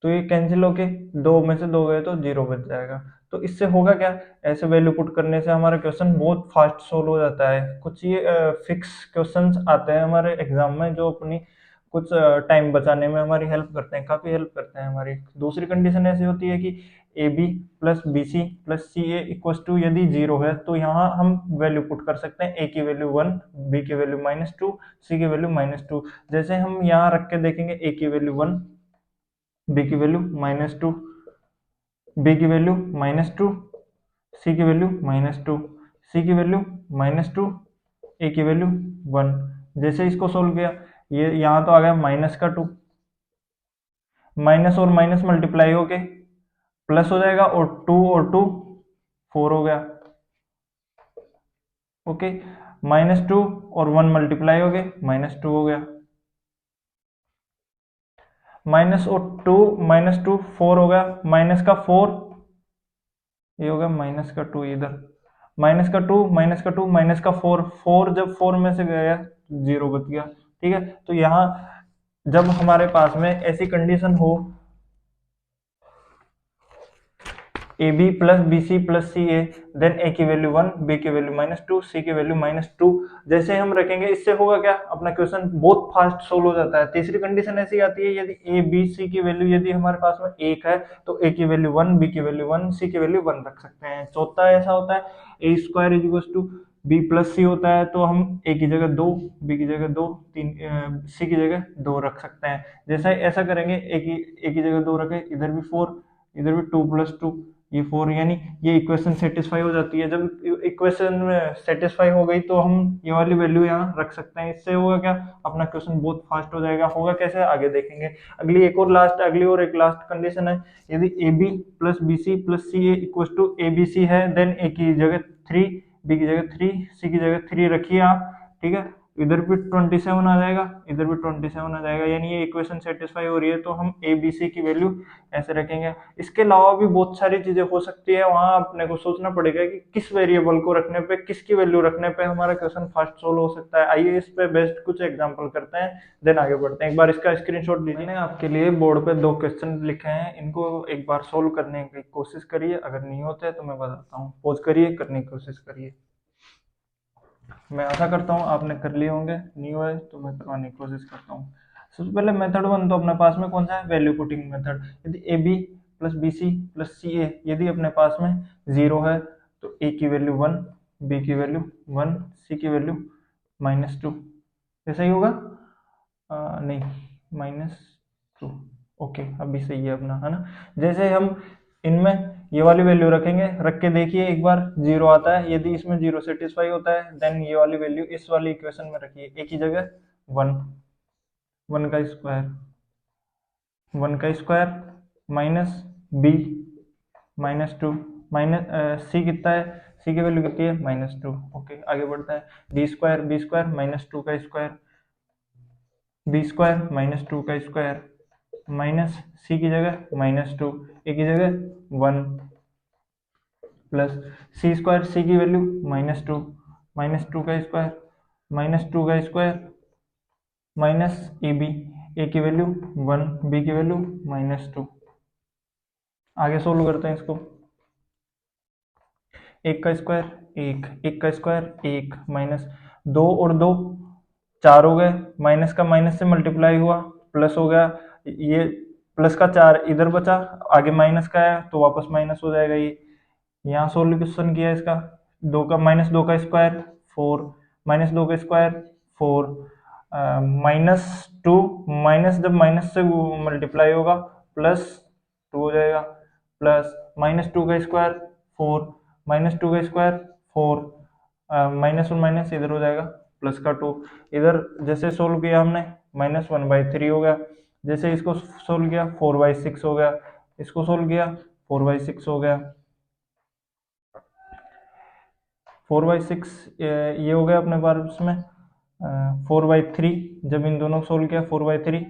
तो ये कैंसिल होके 2 में से 2 गए तो 0 बच जाएगा। तो इससे होगा क्या, ऐसे वैल्यू पुट करने से हमारा क्वेश्चन बहुत फास्ट सोल्व हो जाता है। कुछ ये फिक्स क्वेश्चंस आते हैं हमारे एग्जाम में जो अपनी कुछ टाइम बचाने में हमारी हेल्प करते हैं, काफी हेल्प करते हैं हमारी। दूसरी कंडीशन ऐसी होती है कि A B plus B C plus C A equal to यदि 0 है, तो यहाँ हम वैल्यू पुट कर सकते हैं, ए की वैल्यू 1, बी की वैल्यू -2, सी की वैल्यू -2। जैसे हम यहाँ रख के देखेंगे, ए की वैल्यू 1, बी की वैल्यू -2, बी की वैल्यू -2, सी की वैल्यू -2, सी की वैल्यू -2, ए की वैल्यू 1। जैसे इसको सोल्व किया, ये यहाँ तो आ गया -2, माइनस और माइनस मल्टीप्लाई होके प्लस हो जाएगा, और 2 4 हो गया। ओके, -2 और 1 मल्टीप्लाई हो गए, -2 हो गया। माइनस और 2 -2 4 हो गया, माइनस का 4, ये होगा -2 इधर, -2 -4, 4 जब 4 में से गया 0 बच गया। ठीक है, तो यहाँ जब हमारे पास में ऐसी कंडीशन हो, A B plus B C plus C A, then A की वैल्यू 1, बी की वैल्यू -2, सी की वैल्यू -2, जैसे हम रखेंगे, इससे होगा क्या, अपना क्वेश्चन बहुत फास्ट सोल्व हो जाता है। तीसरी कंडीशन ऐसी आती है, यदि ए बी सी की वैल्यू यदि हमारे पास में 1 है, तो ए की वैल्यू 1, बी की वैल्यू 1, सी की वैल्यू 1 रख सकते हैं। चौथा ऐसा होता है, ए square is equal to B plus C होता है, तो हम ए की जगह 2, बी की जगह 2, सी की जगह 2 रख सकते हैं। जैसे ऐसा करेंगे, ए की जगह 2 रखे, इधर भी 4, इधर भी 2 + 2, ये 4, यानी ये इक्वेशन सेटिस्फाई हो जाती है। जब इक्वेशन में सेटिस्फाई हो गई, तो हम ये वाली वैल्यू यहाँ रख सकते हैं। इससे होगा क्या, अपना क्वेश्चन बहुत फास्ट हो जाएगा। होगा कैसे, आगे देखेंगे। अगली और एक लास्ट कंडीशन है, यदि A B plus B C plus C A equal to A B C है, देन ए की जगह 3, बी की जगह 3, सी की जगह 3 रखिए आप। ठीक है, इधर भी 27 आ जाएगा, इधर भी 27 आ जाएगा, यानी ये इक्वेशन सेटिस्फाई हो रही है, तो हम ए बी सी की वैल्यू ऐसे रखेंगे। इसके अलावा भी बहुत सारी चीजें हो सकती है, वहां अपने को सोचना पड़ेगा कि किस वेरिएबल को रखने पे, किसकी वैल्यू रखने पे हमारा क्वेश्चन फास्ट सोल्व हो सकता है। आइए इस पे बेस्ड कुछ एग्जांपल करते हैं, देन आगे बढ़ते हैं। एक बार इसका स्क्रीनशॉट लीजिए। मैंने आपके लिए बोर्ड पे 2 क्वेश्चन लिखे हैं, इनको एक बार सोल्व करने की कोशिश करिए। अगर नहीं होते तो मैं बताता हूँ, पॉज करिए, करने की कोशिश करिए। मैं आशा करता हूँ आपने कर लिए होंगे, नहीं हुए तो मैं करवाने की कोशिश करता हूँ। सबसे पहले मेथड 1, तो अपने पास में कौन सा है, वैल्यू पुटिंग मेथड। यदि A B plus B C plus C A यदि अपने पास में 0 है, तो ए की वैल्यू 1, बी की वैल्यू 1, सी की वैल्यू -2, ऐसा ही होगा। नहीं, -2, ओके, अभी सही है अपना, है ना। जैसे हम इनमें ये वाली वैल्यू रखेंगे, रख के देखिए एक बार, 0 आता है, यदि इसमें 0 सेटिस्फाई होता है, देन ये वाली वैल्यू इस वाली इक्वेशन में रखिए, ए की जगह 1, 1 का स्क्वायर, 1 का स्क्वायर माइनस बी -2, माइनस सी कितना है, सी की वैल्यू कितनी है, -2। ओके, आगे बढ़ता है, बी स्क्वायर -2 का स्क्वायर, बी स्क्वायर -2 का स्क्वायर, माइनस सी की जगह -2, ए की जगह 1, प्लस सी स्क्वायर, सी की वैल्यू -2, -2 का स्क्वायर, -2 का स्क्वायर, माइनस ए बी, ए की वैल्यू 1, बी की वैल्यू -2। आगे सोल्व करते हैं इसको। 1 का स्क्वायर 1, 1 का स्क्वायर 1, माइनस 2 और 2 4 हो गए, माइनस का माइनस से मल्टीप्लाई हुआ, प्लस हो गया, ये प्लस का 4 इधर बचा, आगे माइनस का है तो वापस माइनस हो जाएगा। ये यहाँ सोल्यूशन किया इसका, 2 का -2 का स्क्वायर 4, -2 का स्क्वायर 4, -2, माइनस जब माइनस से मल्टीप्लाई होगा प्लस 2 हो जाएगा, प्लस -2 का स्क्वायर 4, -2 का स्क्वायर 4, माइनस और माइनस इधर हो जाएगा, प्लस का 2, इधर जैसे सोल्व किया हमने -1/3 हो गया, जैसे इसको सोल्व किया 4/6 हो गया, इसको सोल्व किया 4/6 हो गया, 4/6 ये हो गया अपने पास में 4/3, जब इन दोनों को सोल्व किया 4/3,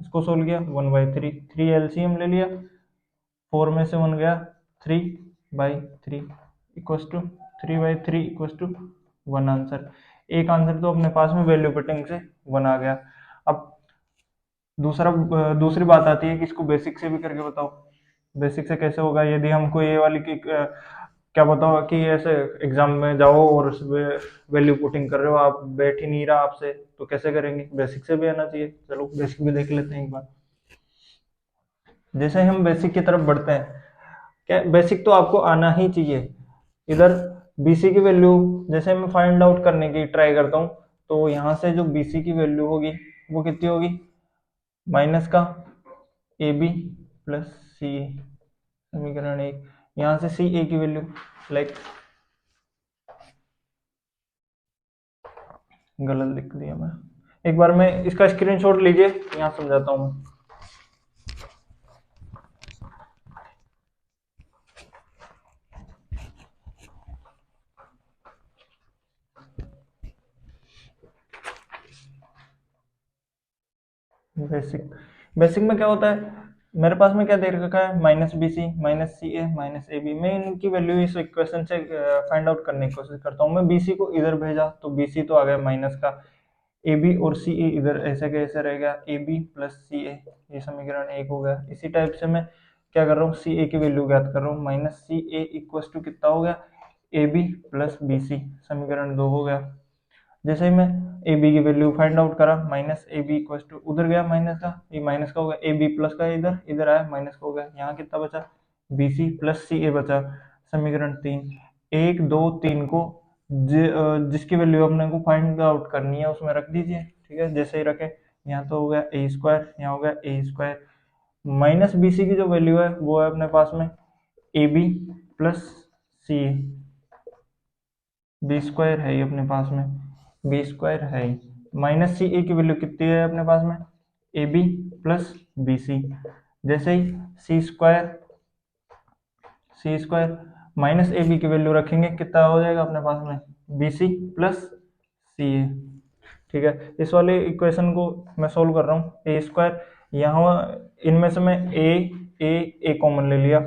इसको सोल्व किया 1/3, 3 एलसीएम ले लिया, 4 में से 1 गया 3/3 equals to 3/3 equals to 1 answer. एक आंसर तो अपने पास में वैल्यू पुटिंग से 1 आ गया। अब दूसरी बात आती है कि इसको बेसिक से भी करके बताओ। बेसिक से कैसे होगा? यदि हमको ये वाली की क्या बताओ कि ऐसे एग्जाम में जाओ और उस वैल्यू पुटिंग कर रहे हो, आप बैठ ही नहीं रहा आपसे, तो कैसे करेंगे? बेसिक से भी आना चाहिए। चलो बेसिक भी देख लेते हैं एक बार। जैसे हम बेसिक की तरफ बढ़ते हैं, क्या बेसिक तो आपको आना ही चाहिए। इधर बीसी की वैल्यू जैसे मैं फाइंड आउट करने की ट्राई करता हूँ, तो यहाँ से जो बीसी की वैल्यू होगी वो कितनी होगी? माइनस का ए बी प्लस सी ए, समीकरण 1। यहाँ से सी ए की वैल्यू लाइक गलत लिख दिया मैं, एक बार मैं इसका स्क्रीनशॉट लीजिए, यहाँ समझाता हूँ मैं। बेसिक बेसिक में क्या होता है, मेरे पास में क्या दे रखा है? -BC -CA -AB। मैं इनकी वैल्यू इस इक्वेशन से फाइंड आउट करने की कोशिश करता हूँ। मैं BC को इधर भेजा तो BC तो आ गया माइनस का, AB और CA इधर ऐसे कैसे रहेगा? AB प्लस CA, ये समीकरण 1 हो गया। इसी टाइप से मैं क्या कर रहा हूँ? CA की वैल्यू ज्ञात कर रहा हूँ, -CA इक्वस टू कितना हो गया? AB प्लस BC, समीकरण 2 हो गया। जैसे ही मैं ए बी की वैल्यू फाइंड आउट करा, -AB इक्वल टू उधर गया माइनस का, ये माइनस का हो गया, ए बी प्लस का इधर इधर आया माइनस का हो गया, यहाँ कितना बचा? BC प्लस CA बचा, समीकरण 3। 1 2 3 को जिसकी वैल्यू अपने को फाइंड आउट करनी है उसमें रख दीजिए। ठीक है, जैसे ही रखे, यहाँ तो हो गया A², यहाँ हो गया A²। -BC की जो वैल्यू है वो है अपने पास में AB प्लस CA, B² है ये अपने पास में, B² है ही। -CA की वैल्यू कितनी है अपने पास में? AB plus BC। जैसे ही C² -AB की वैल्यू रखेंगे, कितना हो जाएगा अपने पास में? BC plus CA। ठीक है, इस वाले इक्वेशन को मैं सोल्व कर रहा हूँ। A², यहाँ इनमें से मैं A कॉमन ले लिया,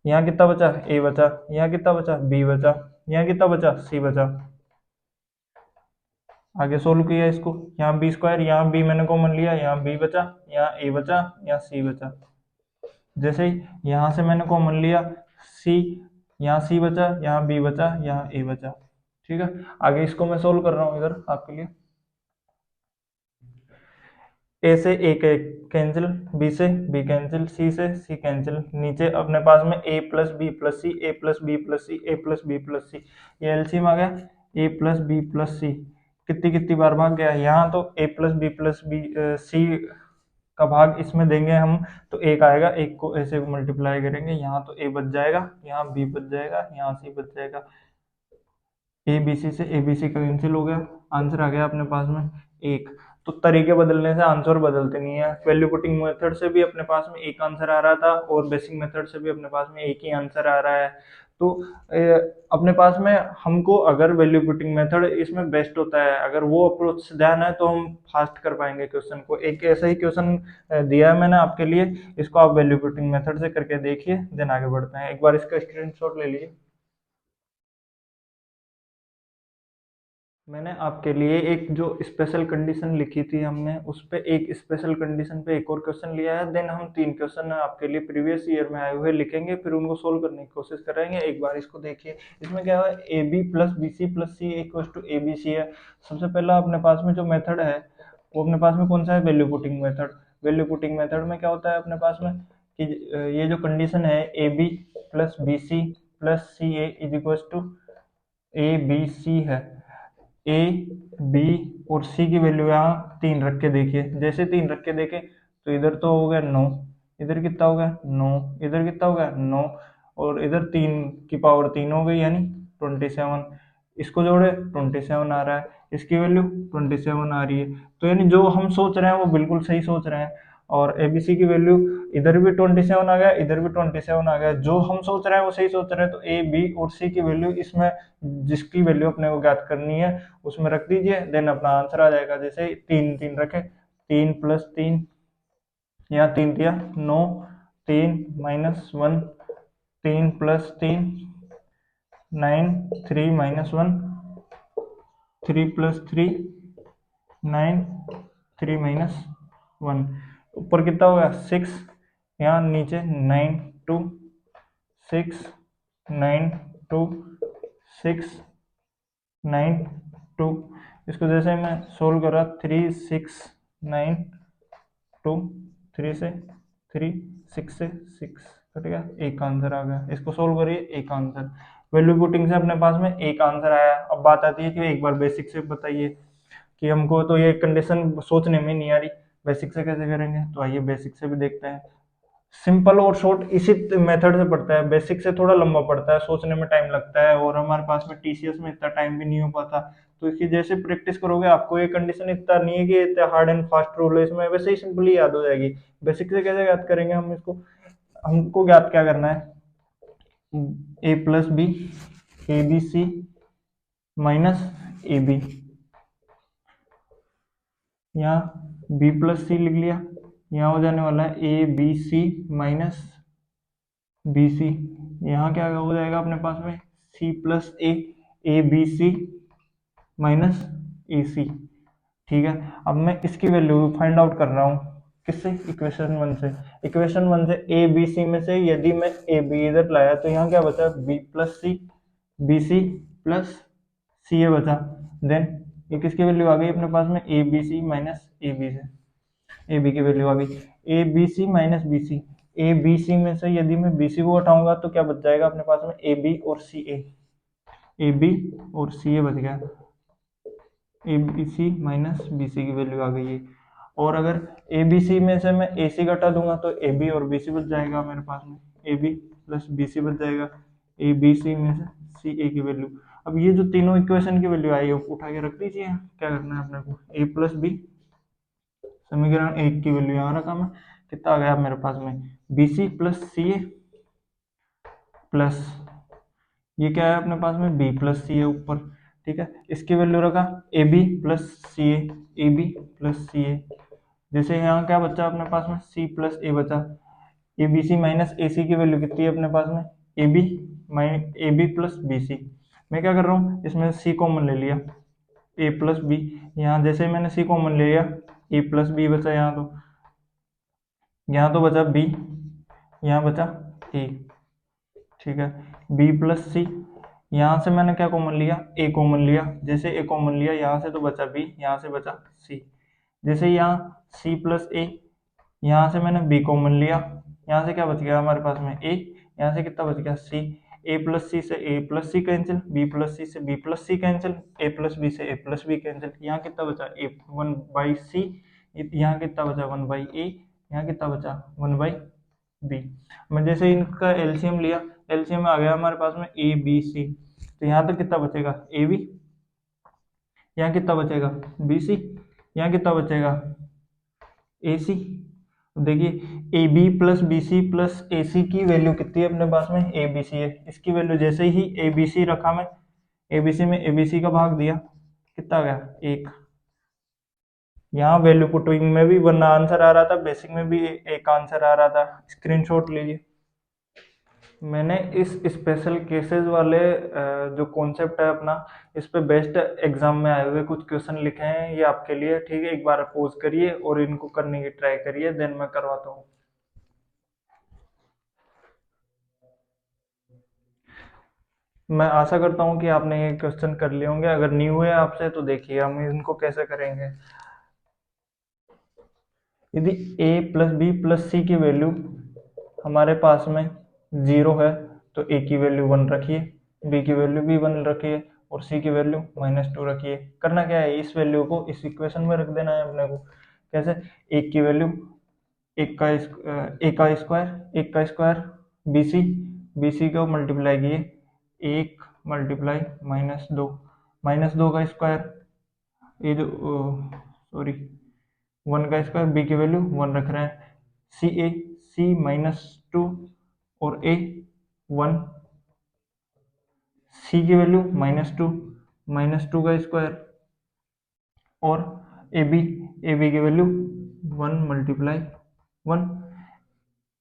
यहाँ कितना बचा? A बचा, यहाँ कितना बचा? B बचा, यहाँ कितना बचा? C बचा। आगे सोल्व किया इसको, यहाँ B², यहाँ B मैंने कॉमन लिया, यहाँ B बचा, यहाँ A बचा, यहाँ C बचा। जैसे ही यहाँ से मैंने कॉमन लिया C, यहाँ C बचा, यहाँ B बचा, यहाँ A बचा। ठीक है, आगे इसको मैं सोल्व कर रहा हूँ इधर आपके लिए। A से A कैंसिल, B से B कैंसिल, C से C कैंसिल, नीचे अपने पास में A plus B plus C, A plus B plus C, A plus B plus C, ये एलसीएम आ गया। A plus B plus C कितनी कितनी बार भाग गया? यहाँ तो A plus B plus B C का भाग इसमें देंगे हम तो एक आएगा, एक को ऐसे मल्टीप्लाई करेंगे, यहाँ तो A बच जाएगा, यहाँ B बच जाएगा, यहाँ C बच जाएगा। ए बी सी से ए बी सी कैंसिल हो गया, आंसर आ गया अपने पास में 1। तो तरीके बदलने से आंसर बदलते नहीं है। वैल्यू पुटिंग मेथड से भी अपने पास में एक आंसर आ रहा था और बेसिक मेथड से भी अपने पास में एक ही आंसर आ रहा है। तो अपने पास में हमको अगर वैल्यू पुटिंग मेथड इसमें बेस्ट होता है, अगर वो अप्रोच से ध्यान है तो हम फास्ट कर पाएंगे क्वेश्चन को। एक ऐसा ही क्वेश्चन दिया है मैंने आपके लिए, इसको आप वैल्यू पुटिंग मेथड से करके देखिए, देन आगे बढ़ते हैं। एक बार इसका स्क्रीनशॉट ले लीजिए। मैंने आपके लिए एक जो स्पेशल कंडीशन लिखी थी हमने, उस पे एक स्पेशल कंडीशन पे एक और क्वेश्चन लिया है, देन हम 3 क्वेश्चन आपके लिए प्रीवियस ईयर में आए हुए लिखेंगे, फिर उनको सोल्व करने की कोशिश करेंगे। एक बार इसको देखिए, इसमें क्या है? A B plus B C plus C equal to A B C है। सबसे पहला अपने पास में जो मेथड है वो अपने पास में कौन सा है? Value putting method. Value putting method में क्या होता है अपने पास में कि ये जो कंडीशन है A B plus B C plus C A is equal to A B C है। ए बी और सी की वैल्यू यहाँ 3 रख के देखिए, जैसे 3 रख के देखे तो इधर तो हो गया 9, इधर कितना हो गया 9, इधर कितना हो गया 9, और इधर 3 की पावर 3 हो गई यानी 27। इसको जोड़े 27 आ रहा है, इसकी वैल्यू 27 आ रही है। तो यानी जो हम सोच रहे हैं वो बिल्कुल सही सोच रहे हैं। और एबीसी की वैल्यू इधर भी 27 आ गया, इधर भी 27 आ गया, जो हम सोच रहे हैं वो सही सोच रहे हैं। तो ए बी और सी की वैल्यू इसमें जिसकी वैल्यू अपने को ज्ञात करनी है उसमें रख दीजिए, देन अपना आंसर आ जाएगा। जैसे 3 रखे, 3 + 3, यहाँ 3 × 9, 3 - 1, 3 + 3 9, 3 - 1, 3 + 3 9, 3 - 1। ऊपर कितना होगा 6, यहाँ नीचे 9 2 6 9 2 6 9 2। इसको जैसे मैं सोल्व करा 3 6 9 2, 3 से 3, 6 से 6 कट गया, एक आंसर आ गया। इसको सोल्व करिए, एक आंसर। वैल्यू पुटिंग से अपने पास में एक आंसर आया। अब बात आती है कि एक बार बेसिक से बताइए कि हमको तो ये कंडीशन सोचने में नहीं आ रही, बेसिक से कैसे करेंगे। तो आइए बेसिक से भी देखते हैं। सिंपल और शॉर्ट इसी मेथड से पड़ता है, बेसिक से थोड़ा लंबा पड़ता है, सोचने में टाइम लगता है, और हमारे पास में टीसीएस में इतना टाइम भी नहीं हो पाता। तो इसकी जैसे प्रैक्टिस करोगे आपको ये कंडीशन इतना नहीं है कि इतना हार्ड एंड फास्ट रूल है इसमें, वैसे ही सिंपली याद हो जाएगी। बेसिक से कैसे याद करेंगे हम इसको, हमको ज्ञात क्या करना है, a + b, abc - ab, यहाँ b + c लिख लिया, यहाँ हो जाने वाला है abc - bc, यहाँ क्या हो जाएगा अपने पास में c + a, abc - ac। ठीक है, अब मैं इसकी वैल्यू फाइंड आउट कर रहा हूँ किससे, इक्वेशन 1 से। इक्वेशन 1 से ए बी सी में से यदि मैं ए बी इधर लाया तो यहाँ क्या बचा, b + c, bc + ca बचा। देन ये किसकी वैल्यू आ गई अपने पास में, abc - ab से, ab की वैल्यू आ गई abc - bc। abc में से यदि मैं bc को हटाऊंगा तो क्या बच जाएगा अपने पास में, ab और ca, ab और ca बच गया, abc - bc की वैल्यू आ गई है। और अगर abc में से मैं ac घटा दूंगा तो ab और bc बच जाएगा मेरे पास में, ab + bc बच जाएगा, abc में से ca की वैल्यू। अब ये जो तीनों इक्वेशन की वैल्यू आई है उठा के रख दीजिए। क्या करना है अपने को, a + b, समीकरण 1 की वैल्यू यहाँ रखा मैं, कितना आ गया मेरे पास में, bc + ca प्लस ये क्या है अपने पास में, b + c है ऊपर। ठीक है, इसकी वैल्यू रखा ab + ca, ab + ca। जैसे यहाँ क्या बचा अपने पास में, c + a बचा। abc - ac की वैल्यू कितनी है अपने पास में, ab + bc। मैं क्या कर रहा हूँ, इसमें c कॉमन ले लिया, a + b। यहाँ जैसे मैंने c कॉमन ले लिया, a + b बचा, यहाँ तो बचा b, यहाँ बचा a। ठीक है, b + c, यहाँ से मैंने क्या कॉमन लिया, a कॉमन लिया। जैसे a कॉमन लिया यहाँ से तो बचा b, यहाँ से बचा c। जैसे यहाँ c + a, यहाँ से मैंने b कॉमन लिया, यहाँ से क्या बच गया हमारे पास में a, यहाँ से कितना बच गया c। a + c से a + c cancel, b + c से b + c cancel, a + b से a + b कैंसिल। यहाँ कितना बचा, a 1/c, यहाँ कितना बचा 1/a, यहाँ कितना बचा 1/b। मैं जैसे इनका एलसीएम लिया, एलसीएम आ गया हमारे पास में ए बी सी। तो यहाँ तक कितना बचेगा, ए बी, यहाँ कितना बचेगा बी सी, यहाँ कितना बचेगा ए सी। देखिए ए बी + बी सी + ए सी की वैल्यू कितनी है अपने पास में, ए बी सी है। इसकी वैल्यू जैसे ही ए बी सी रखा मैं, ए बी सी में ए बी सी का भाग दिया, कितना आ गया 1। यहाँ वैल्यू पुटिंग में भी वन आंसर आ रहा था, बेसिक में भी एक आंसर आ रहा था। स्क्रीनशॉट लीजिए। मैंने इस स्पेशल केसेस वाले जो कॉन्सेप्ट है अपना, इस पे बेस्ट एग्जाम में आए हुए कुछ क्वेश्चन लिखे हैं ये आपके लिए। ठीक है, एक बार पोज करिए और इनको करने की ट्राई करिए, देन मैं करवाता हूँ। मैं आशा करता हूँ कि आपने ये क्वेश्चन कर लिए होंगे। अगर नहीं हुए आपसे तो देखिए हम इनको कैसे करेंगे। यदि a + b + c की वैल्यू हमारे पास में 0 है तो a की वैल्यू 1 रखिए, b की वैल्यू भी 1 रखिए और c की वैल्यू -2 रखिए। करना क्या है, इस वैल्यू को इस इक्वेशन में रख देना है अपने को। कैसे, एक की वैल्यू एक का स्क्वायर बी सी को मल्टीप्लाई किए 1 मल्टीप्लाई -2 का स्क्वायर, ये जो सॉरी 1 का स्क्वायर, बी की वैल्यू 1 रख रहे हैं, सी -2 और ए 1, सी की वैल्यू -2 का स्क्वायर और ए बी की वैल्यू 1 मल्टीप्लाई 1,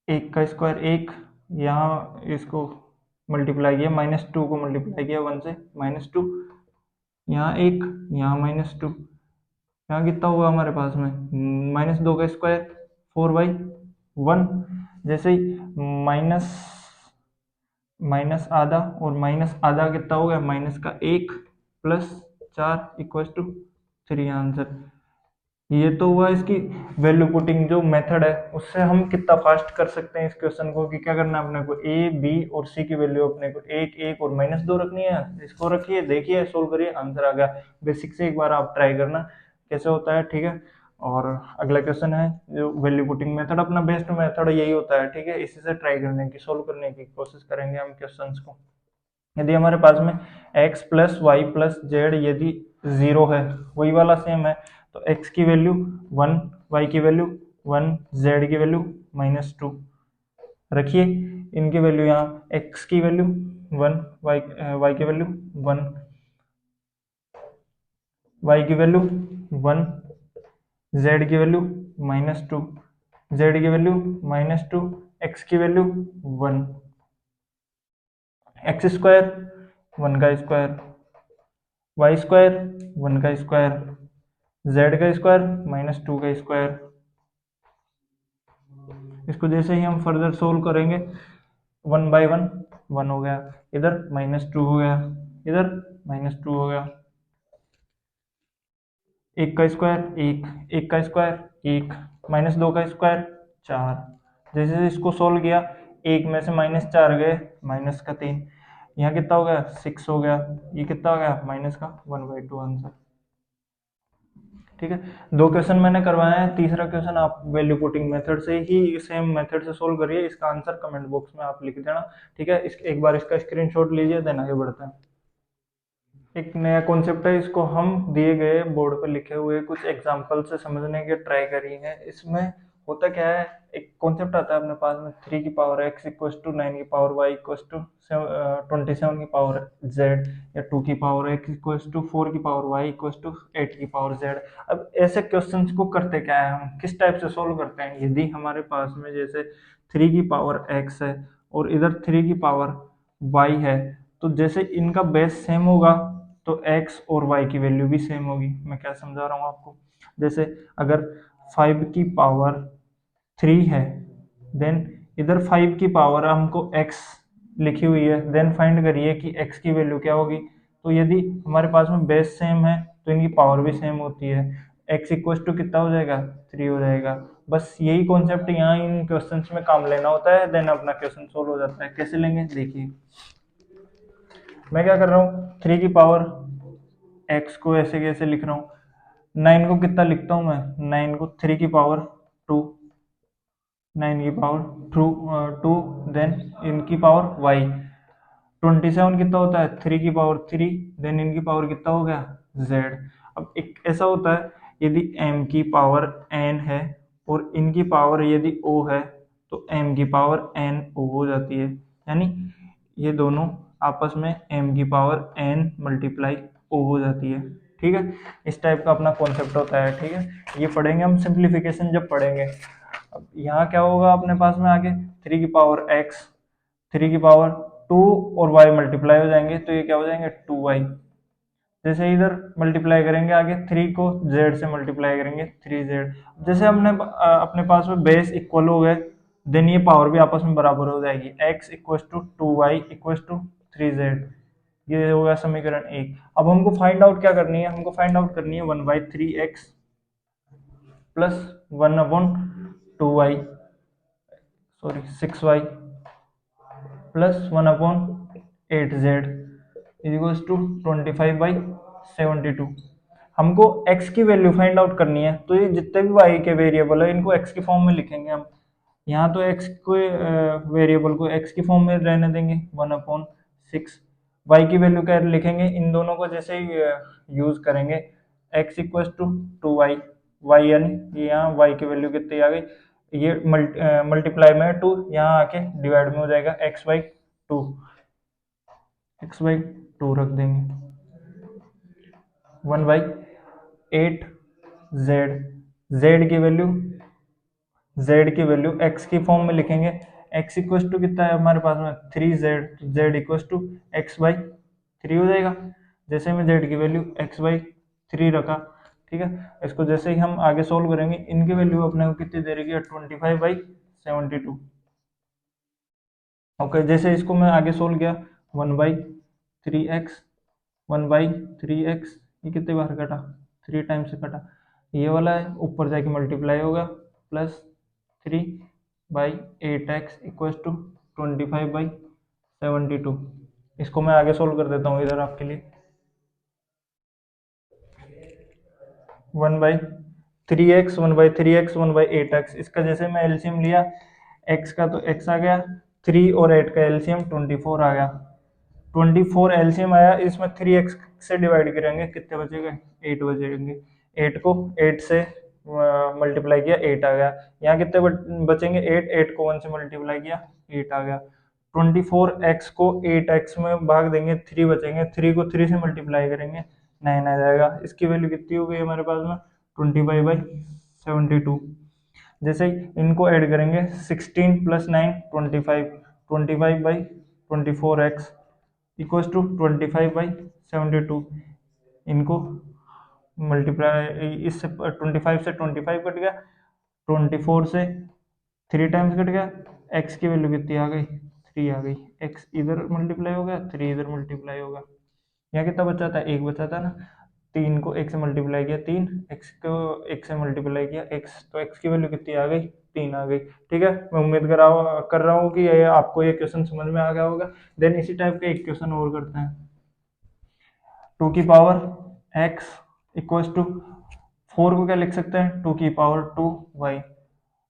1 का स्क्वायर 1, यहाँ इसको मल्टीप्लाई किया, -2 को मल्टीप्लाई किया 1 से, -2, यहाँ 1, यहाँ -2, यहाँ कितना हुआ हमारे पास में -2 का स्क्वायर 4/1, जैसे ही माइनस माइनस आधा और माइनस आधा कितना हो गया, माइनस का 1 प्लस 4 इक्वल टू 3 आंसर। ये तो हुआ इसकी वैल्यू पुटिंग जो मेथड है, उससे हम कितना फास्ट कर सकते हैं इस क्वेश्चन को, कि क्या करना है अपने को, ए बी और सी की वैल्यू अपने को 1 1 और -2 रखनी है, इसको रखिए, देखिए सोल्व करिए, आंसर आ गया। बेसिक से एक बार आप ट्राई करना कैसे होता है, ठीक है। और अगला क्वेश्चन है जो वैल्यू पुटिंग मेथड, अपना बेस्ट मेथड यही होता है, ठीक है, इसी से ट्राई करने की, सोल्व करने की कोशिश करेंगे हम क्वेश्चंस को। यदि हमारे पास में x plus y plus z यदि 0 है, वही वाला सेम है, तो x की वैल्यू 1, y की वैल्यू 1, z की वैल्यू -2 रखिए, इनकी वैल्यू यहाँ x की वैल्यू 1, y की वैल्यू 1, y की वैल्यू 1, z की वैल्यू -2, z की वैल्यू -2, x की वैल्यू 1, एक्स स्क्वायर 1 का स्क्वायर, वाई स्क्वायर 1 का स्क्वायर, जेड का स्क्वायर -2 का स्क्वायर। इसको जैसे ही हम फर्दर सोल्व करेंगे 1 बाई 1 1 हो गया, इधर -2 हो गया, इधर -2 हो गया, 1 का स्क्वायर 1, 1 का स्क्वायर 1, -2 का स्क्वायर 4। जैसे इसको सोल्व किया, 1 में से -4 गए, -3, यहाँ कितना हो गया 6 हो गया, ये कितना हो गया -1/2 आंसर। ठीक है, 2 क्वेश्चन मैंने करवाए हैं, तीसरा क्वेश्चन आप वैल्यू पुटिंग मेथड से ही सेम मेथड से सोल्व करिए, इसका आंसर कमेंट बॉक्स में आप लिख देना, ठीक है। एक बार इसका स्क्रीनशॉट लीजिए, देन आगे बढ़ते हैं। एक नया कॉन्सेप्ट है, इसको हम दिए गए बोर्ड पर लिखे हुए कुछ एग्जांपल से समझने की ट्राई करेंगे। इसमें होता क्या है, एक कॉन्सेप्ट आता है अपने पास में 3 की पावर x इक्वल टू 9 की पावर y इक्वल टू 27 की पावर z, या 2 की पावर x इक्वल टू 4 की पावर y इक्वल टू 8 की पावर z। अब ऐसे क्वेश्चंस को करते क्या है, हम किस टाइप से सोल्व करते हैं, यदि हमारे पास में जैसे 3 की पावर x है और इधर 3 की पावर y है, तो जैसे इनका बेस सेम होगा तो x और y की वैल्यू भी सेम होगी। मैं क्या समझा रहा हूँ आपको, जैसे अगर 5 की पावर 3 है, देन इधर 5 की पावर हमको x लिखी हुई है, देन फाइंड करिए कि x की वैल्यू क्या होगी। तो यदि हमारे पास में बेस सेम है तो इनकी पावर भी सेम होती है, x इक्वल टू कितना हो जाएगा 3 हो जाएगा। बस यही कॉन्सेप्ट यहाँ इन क्वेश्चंस में काम लेना होता है, देन अपना क्वेश्चन सोल्व हो जाता है। कैसे लेंगे देखिए, मैं क्या कर रहा हूँ, 3 की पावर x को ऐसे कैसे लिख रहा हूँ, 9 को कितना लिखता हूँ मैं, 9 को 3 की पावर 2, 9 की पावर 2, देन इनकी पावर y, 27 कितना होता है 3 की पावर 3, देन इनकी पावर कितना हो गया z। अब एक ऐसा होता है, यदि m की पावर n है और इनकी पावर यदि o है, तो m की पावर n o हो जाती है, यानी ये दोनों आपस में m की पावर n मल्टीप्लाई o हो जाती है। ठीक है, इस टाइप का अपना कॉन्सेप्ट होता है। ठीक है, ये पढ़ेंगे हम सिंप्लीफिकेशन जब पढ़ेंगे। अब यहाँ क्या होगा अपने पास में आगे, 3 की पावर x, 3 की पावर 2 और y मल्टीप्लाई हो जाएंगे, तो ये क्या हो जाएंगे 2y। जैसे इधर मल्टीप्लाई करेंगे आगे, 3 को z से मल्टीप्लाई करेंगे 3z। जैसे हमने अपने पास में बेस इक्वल हो गए, देन ये पावर भी आपस में बराबर हो जाएगी, x equal to 2y equal to 3z। ये हो गया समीकरण 1। अब हमको फाइंड आउट क्या करनी है, हमको फाइंड आउट करनी है 1/3x plus 1/2y, sorry 6y plus 1/8z equals to 25/72। हमको x की वैल्यू फाइंड आउट करनी है, तो ये जितने भी y के वेरिएबल है इनको x के फॉर्म में लिखेंगे हम। यहाँ तो x को वेरिएबल को x की फॉर्म में रहने देंगे 1/6, y की वैल्यू क्या लिखेंगे, इन दोनों को जैसे ही यूज करेंगे, x equal to 2y, y यानी ये यहाँ y की वैल्यू कितनी आ गई, ये मल्टीप्लाई में 2 यहाँ आके डिवाइड में हो जाएगा, x बाई 2 रख देंगे, 1/8 z, z की वैल्यू x की फॉर्म में लिखेंगे, x इक्वल टू कितना है हमारे पास में 3z, z equal to x/3 हो जाएगा। जैसे में z की वैल्यू x/3 रखा, ठीक है, इसको जैसे ही हम आगे सोल्व करेंगे, इनकी वैल्यू अपने को कितनी दे रही है, 25/72। ओके, जैसे इसको मैं आगे सोल्व किया, 1/3x, 1/3x, ये कितने बार कटा, 3 टाइम से कटा, ये वाला है ऊपर जाके मल्टीप्लाई होगा, +3/8x इक्वल टू 25/72। इसको मैं आगे सोल्व कर देता हूँ इधर आपके लिए, 1/3x, 1/3x, 1/8x, इसका जैसे मैं एलसीएम लिया, x का तो x आ गया, 3 और 8 का एलसीएम 24 आ गया, 24 एलसीएम आया, इसमें 3x से डिवाइड करेंगे, कितने बचेंगे, 8 बचेंगे, 8 को 8 से मल्टीप्लाई किया, 8 आ गया, यहाँ कितने बचेंगे, 8, 8 को 1 से मल्टीप्लाई किया, 8 आ गया, 24x को 8x में भाग देंगे, 3 बचेंगे, 3 को 3 से मल्टीप्लाई करेंगे, 9 आ जाएगा, इसकी वैल्यू कितनी हो गई हमारे पास में, 25/72। जैसे ही इनको ऐड करेंगे, 16 + 9 25, 25/24x इक्वल्स टू 25/72। इनको मल्टीप्लाई, इससे 25 से 25 कट गया, 24 से 3 टाइम्स कट गया, x की वैल्यू कितनी आ गई, 3 आ गई, x इधर मल्टीप्लाई हो गया, 3 इधर मल्टीप्लाई होगा, यहाँ कितना बचा था, 1 बचा था ना, 3 को 1 से मल्टीप्लाई किया 3, x को 1 से मल्टीप्लाई किया x, तो x की वैल्यू कितनी आ गई, 3 आ गई। ठीक है, मैं उम्मीद कर रहा हूँ कि ये आपको ये क्वेश्चन समझ में आ गया होगा। देन इसी टाइप के एक क्वेश्चन और करते हैं, 2 की पावर x इक्वल्स टू 4 को क्या लिख सकते हैं, 2 की पावर 2y,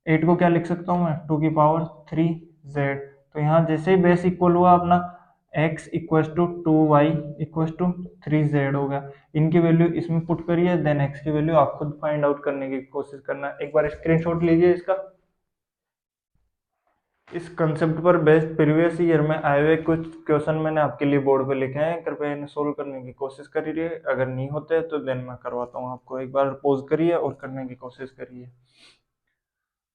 8 को क्या लिख सकता हूँ मैं, 2 की पावर 3z। तो यहाँ जैसे ही बेस इक्वल हुआ अपना, x equals to 2y equals to 3z हो गया, इनकी वैल्यू इसमें पुट करिए, देन x की वैल्यू आप खुद फाइंड आउट करने की कोशिश करना। एक बार स्क्रीनशॉट लीजिए इसका। इस कंसेप्ट पर बेस्ड प्रीवियस ईयर में आए हुए कुछ क्वेश्चन मैंने आपके लिए बोर्ड पे लिखे हैं, कृपया इन्हें सोल्व करने की कोशिश करिए, अगर नहीं होते तो देन मैं करवाता हूँ आपको, एक बार पॉज करिए और करने की कोशिश करिए।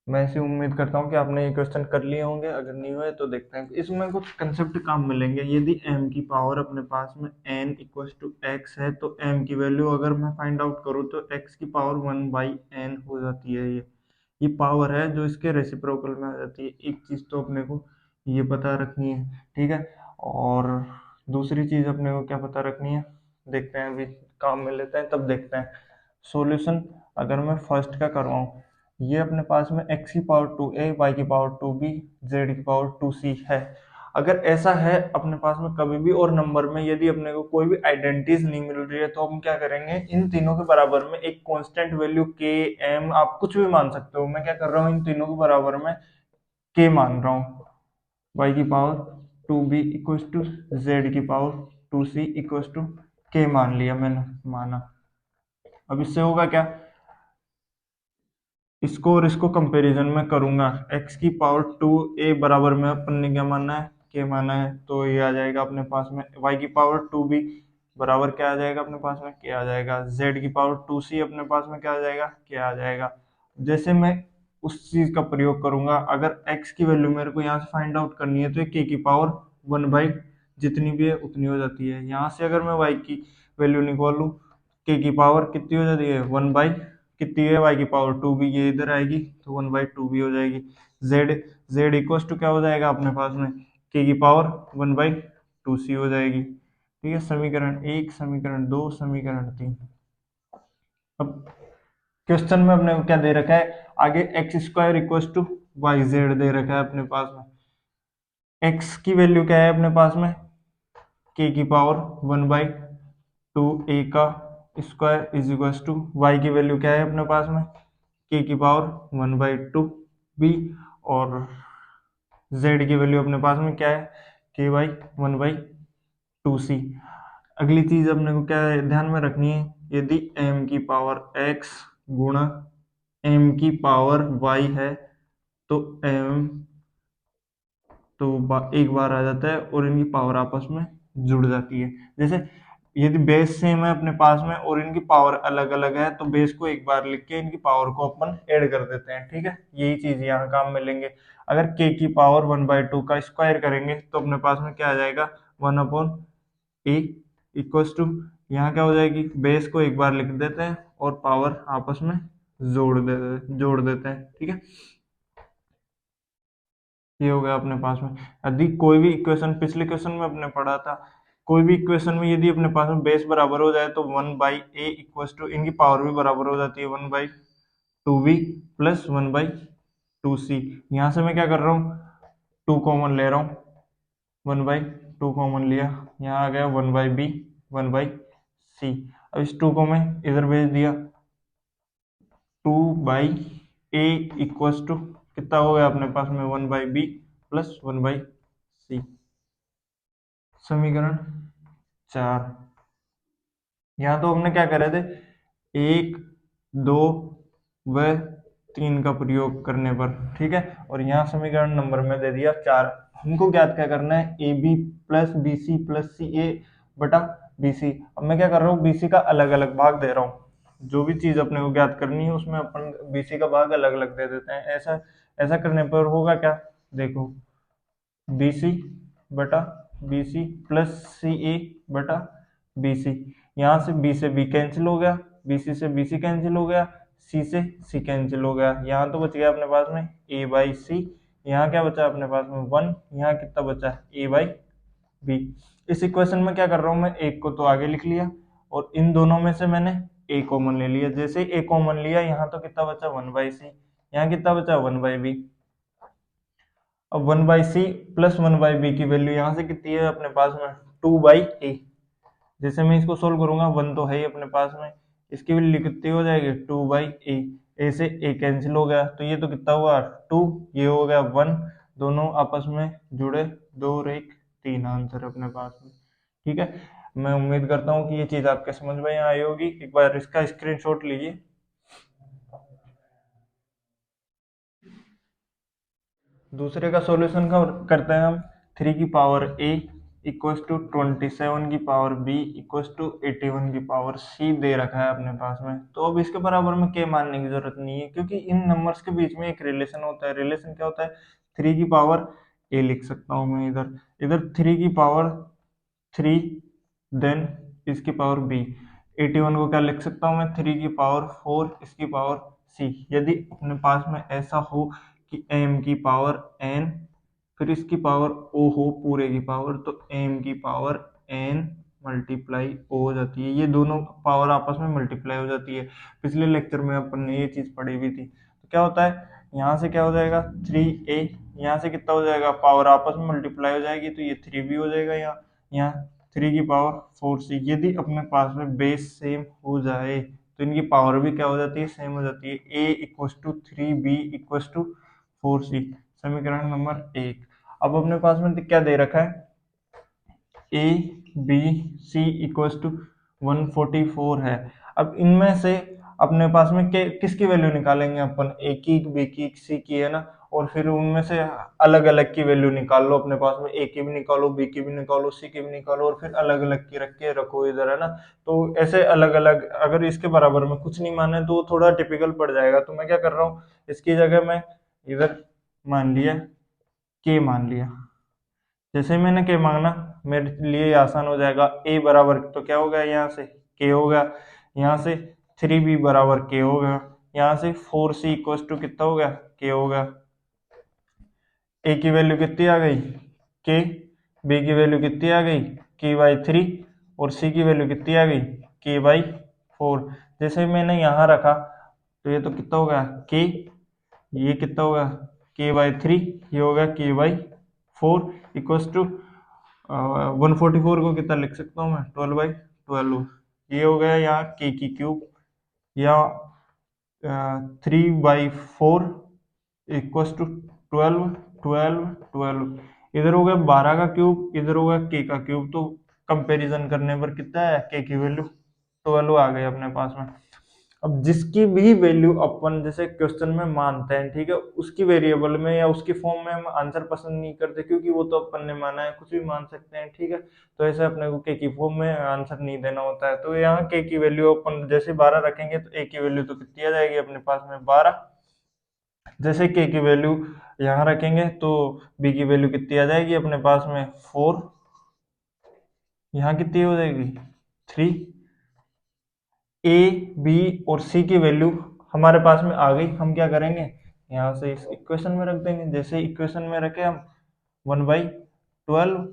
मैं ऐसी उम्मीद करता हूँ कि आपने ये क्वेश्चन कर लिए होंगे, अगर नहीं हुए तो देखते हैं। इसमें कुछ कंसेप्ट काम मिलेंगे। यदि m की पावर अपने पास में n इक्वल टू x है, तो m की वैल्यू अगर मैं फाइंड आउट करूँ तो x की पावर 1/n हो जाती है। ये पावर है जो इसके रेसिप्रोकल में आ जाती है। एक चीज़ तो अपने को ये पता रखनी है, ठीक है। और दूसरी चीज़ अपने को क्या पता रखनी है, देखते हैं, अभी काम में लेते हैं तब देखते हैं। सॉल्यूशन अगर मैं फर्स्ट का करवाऊँ, ये अपने पास में x की पावर 2a, y की पावर 2b, z की पावर 2c है। अगर ऐसा है अपने पास में कभी भी और नंबर में यदि अपने को कोई भी आइडेंटिटीज नहीं मिल रही है, तो हम क्या करेंगे, इन तीनों के बराबर में एक कांस्टेंट वैल्यू k, m, आप कुछ भी मान सकते हो। मैं क्या कर रहा हूँ, इन तीनों के बराबर में k मान रहा हूँ। y की power 2b equal to z की power 2c equal to k मान लिया मैंने, माना। अब इससे होगा क्या, इसको और इसको कंपैरिजन में करूंगा, x की पावर 2a बराबर में अपन ने क्या माना है, k माना है, तो ये आ जाएगा अपने पास में y की पावर 2b बराबर क्या आ जाएगा अपने पास में, k आ जाएगा। z की पावर 2c अपने पास में क्या आ जाएगा, k आ जाएगा। जैसे मैं उस चीज का प्रयोग करूंगा, अगर x की वैल्यू मेरे को यहाँ से फाइंड आउट करनी है, तो k की पावर 1 जितनी भी है उतनी हो जाती है। यहाँ से अगर मैं y की वैल्यू निकालूं, k की पावर कितनी हो जाती है, 1 कितनी है, y की पावर 2b, ये इधर आएगी तो 1/2b हो जाएगी। z इक्वल टू क्या हो जाएगा अपने पास में, k की पावर 1/2c हो जाएगी। ठीक है, समीकरण 1, समीकरण 2, समीकरण 3। अब क्वेश्चन में अपने को क्या दे रखा है, आगे x² इक्वल टू yz दे रखा है अपने पास में। x की वैल्यू क्या है अपने पास में, k की पावर 1/2a का square is equal to, y की वैल्यू क्या है अपने पास में, k की पावर 1/2b, और z की वैल्यू अपने पास में क्या है, k/1/2 2c। अगली चीज अपने को क्या ध्यान में रखनी है, यदि m की पावर x गुणा m की पावर y है तो m एक बार आ जाता है और इनकी पावर आपस में जुड़ जाती है। जैसे यदि बेस सेम है अपने पास में और इनकी पावर अलग अलग है तो बेस को एक बार लिख के इनकी पावर को अपन ऐड कर देते हैं, ठीक है। यही चीज यहाँ काम में लेंगे। अगर k की पावर 1/2 का स्क्वायर करेंगे तो अपने पास में क्या आ जाएगा, 1/a इक्वल्स टू, यहाँ क्या हो जाएगी, बेस को एक बार लिख देते हैं और पावर आपस में जोड़ देते हैं, ठीक है। ये हो गया अपने पास में। यदि कोई भी इक्वेशन, पिछले क्वेश्चन में अपने पढ़ा था, कोई भी इक्वेशन में यदि अपने पास में बेस बराबर हो जाए तो 1/a इक्वल्स टू, इनकी पावर भी बराबर हो जाती है 1/2b प्लस 1/2c। यहाँ से मैं क्या कर रहा हूँ, 2 कॉमन ले रहा हूँ, 1/2 कॉमन लिया, यहाँ आ गया 1/b 1/c। अब इस 2 को मैं इधर भेज दिया, 2/a इक्वल्स टू कितना हो गया अपने पास में 1/b प्लस 1/c। समीकरण 4। यहाँ तो हमने क्या करे थे, 1 2 व 3 का प्रयोग करने पर, ठीक है। और यहाँ समीकरण नंबर में दे दिया 4। हमको ज्ञात क्या करना है, A B plus B C plus C A बटा बी सी। अब मैं क्या कर रहा हूँ, बी सी का अलग अलग भाग दे रहा हूँ। जो भी चीज अपने को ज्ञात करनी है उसमें अपन बी सी का भाग अलग अलग दे देते हैं। ऐसा ऐसा करने पर होगा क्या, देखो, बी सी बटा B C plus C A बटा बी सी। यहाँ से बी से बी कैंसिल हो गया, बी सी से बी सी कैंसिल हो गया, सी से सी कैंसिल हो गया। यहाँ तो बच गया अपने पास में ए बाई सी। यहाँ क्या बचा अपने पास में 1, यहाँ कितना बचा ए बाई बी। इस इक्वेशन में क्या कर रहा हूँ मैं, एक को तो आगे लिख लिया और इन दोनों में से मैंने ए कॉमन ले लिया। जैसे ए कॉमन लिया, यहाँ तो कितना बचा 1/c, यहाँ कितना बचा 1/b। अब 1/c प्लस 1/b की वैल्यू यहाँ से कितनी है अपने पास में, 2/a। जैसे मैं इसको सोल्व करूंगा, 1 तो है ही अपने पास में, इसकी वैल्यू कितनी हो जाएगी 2/a। a से a कैंसिल हो गया तो ये तो कितना हुआ 2, ये हो गया 1, दोनों आपस में जुड़े, 2 और 1 3 आंसर अपने पास में, ठीक है। मैं उम्मीद करता हूँ कि ये चीज आपके समझ में आई होगी। एक बार इसका स्क्रीनशॉट लीजिए। दूसरे का सॉल्यूशन करते हैं हम। 3 की पावर a इक्वल्स टू 27 की पावर b इक्वल्स टू 81 की पावर c दे रखा है अपने पास में। तो अब इसके बराबर में k मानने की जरूरत नहीं है, क्योंकि इन नंबर्स के बीच में एक रिलेशन होता है। रिलेशन क्या होता है, 3 की पावर a लिख सकता हूँ मैं इधर, इधर 3 की पावर 3, देन इसकी पावर b। 81 को क्या लिख सकता हूँ मैं, 3 की पावर 4 इसकी पावर c। यदि अपने पास में ऐसा हो कि m की पावर n फिर इसकी पावर o हो पूरे की पावर, तो m की पावर n मल्टीप्लाई o हो जाती है। ये दोनों पावर आपस में मल्टीप्लाई हो जाती है। पिछले लेक्चर में अपन ने ये चीज पढ़ी हुई थी। तो क्या होता है, यहाँ से क्या हो जाएगा 3a, यहाँ से कितना हो जाएगा, पावर आपस में मल्टीप्लाई हो जाएगी तो ये 3 भी हो जाएगा। यहाँ 3 की पावर 4c। यदि अपने पास में बेस सेम हो जाए तो इनकी पावर भी क्या हो जाती है, सेम हो जाती है। a equals to 3b equals to 4c, समीकरण नंबर 1। अब अपने पास में क्या दे रखा है, A B c equals to 144 है। अब इनमें से अपने पास में किसकी वैल्यू निकालेंगे अपन, ए की बी की सी की, है ना। और फिर उनमें से अलग अलग की वैल्यू निकाल लो अपने पास में, ए की भी निकालो, बी की भी निकालो, सी की भी निकालो और फिर अलग अलग की रख के रखो इधर, है ना। तो ऐसे अलग अलग, अगर इसके बराबर में कुछ नहीं माने तो थोड़ा टिपिकल पड़ जाएगा। तो मैं क्या कर रहा हूँ, इसकी जगह मैं इधर मान लिया के मान लिया। जैसे ही मैंने के मांगना, मेरे लिए आसान हो जाएगा। ए बराबर तो क्या हो गया, यहाँ से के हो गया, यहाँ से 3b बराबर के हो गया, यहाँ से 4c इक्वल टू कितना हो गया, के हो गया। ए की वैल्यू कितनी आ गई के, बी की वैल्यू कितनी आ गई के/3 और सी की वैल्यू कितनी आ गई के/4। जैसे मैंने यहाँ रखा तो ये तो कितना हो गया के, ये कितना होगा के/3, ये होगा के/4 इक्वल्स टू 144 को कितना लिख सकता हूँ मैं, 12/12। ये हो गया यहाँ के की क्यूब, या 3/4 इक्वल्स टू 12 12 12। इधर हो गया 12 का क्यूब, इधर होगा के का क्यूब, तो कंपैरिजन करने पर कितना है, के की वैल्यू 12 आ गई अपने पास में। अब जिसकी भी वैल्यू अपन जैसे क्वेश्चन में मानते हैं, ठीक है, उसकी वेरिएबल में या उसकी फॉर्म में हम आंसर पसंद नहीं करते, क्योंकि वो तो अपन ने माना है, कुछ भी मान सकते हैं, ठीक है। तो ऐसे अपने को के की फॉर्म में आंसर नहीं देना होता है। तो यहाँ के की वैल्यू अपन जैसे 12 रखेंगे तो ए की वैल्यू तो कितनी आ जाएगी अपने पास में, 12। जैसे के की वैल्यू यहाँ रखेंगे तो बी की वैल्यू कितनी आ जाएगी अपने पास में, 4। यहाँ कितनी हो जाएगी, 3। ए, बी और सी की वैल्यू हमारे पास में आ गई। हम क्या करेंगे, यहाँ से इस इक्वेशन में रख देंगे। जैसे इक्वेशन में रखे हम 1/12,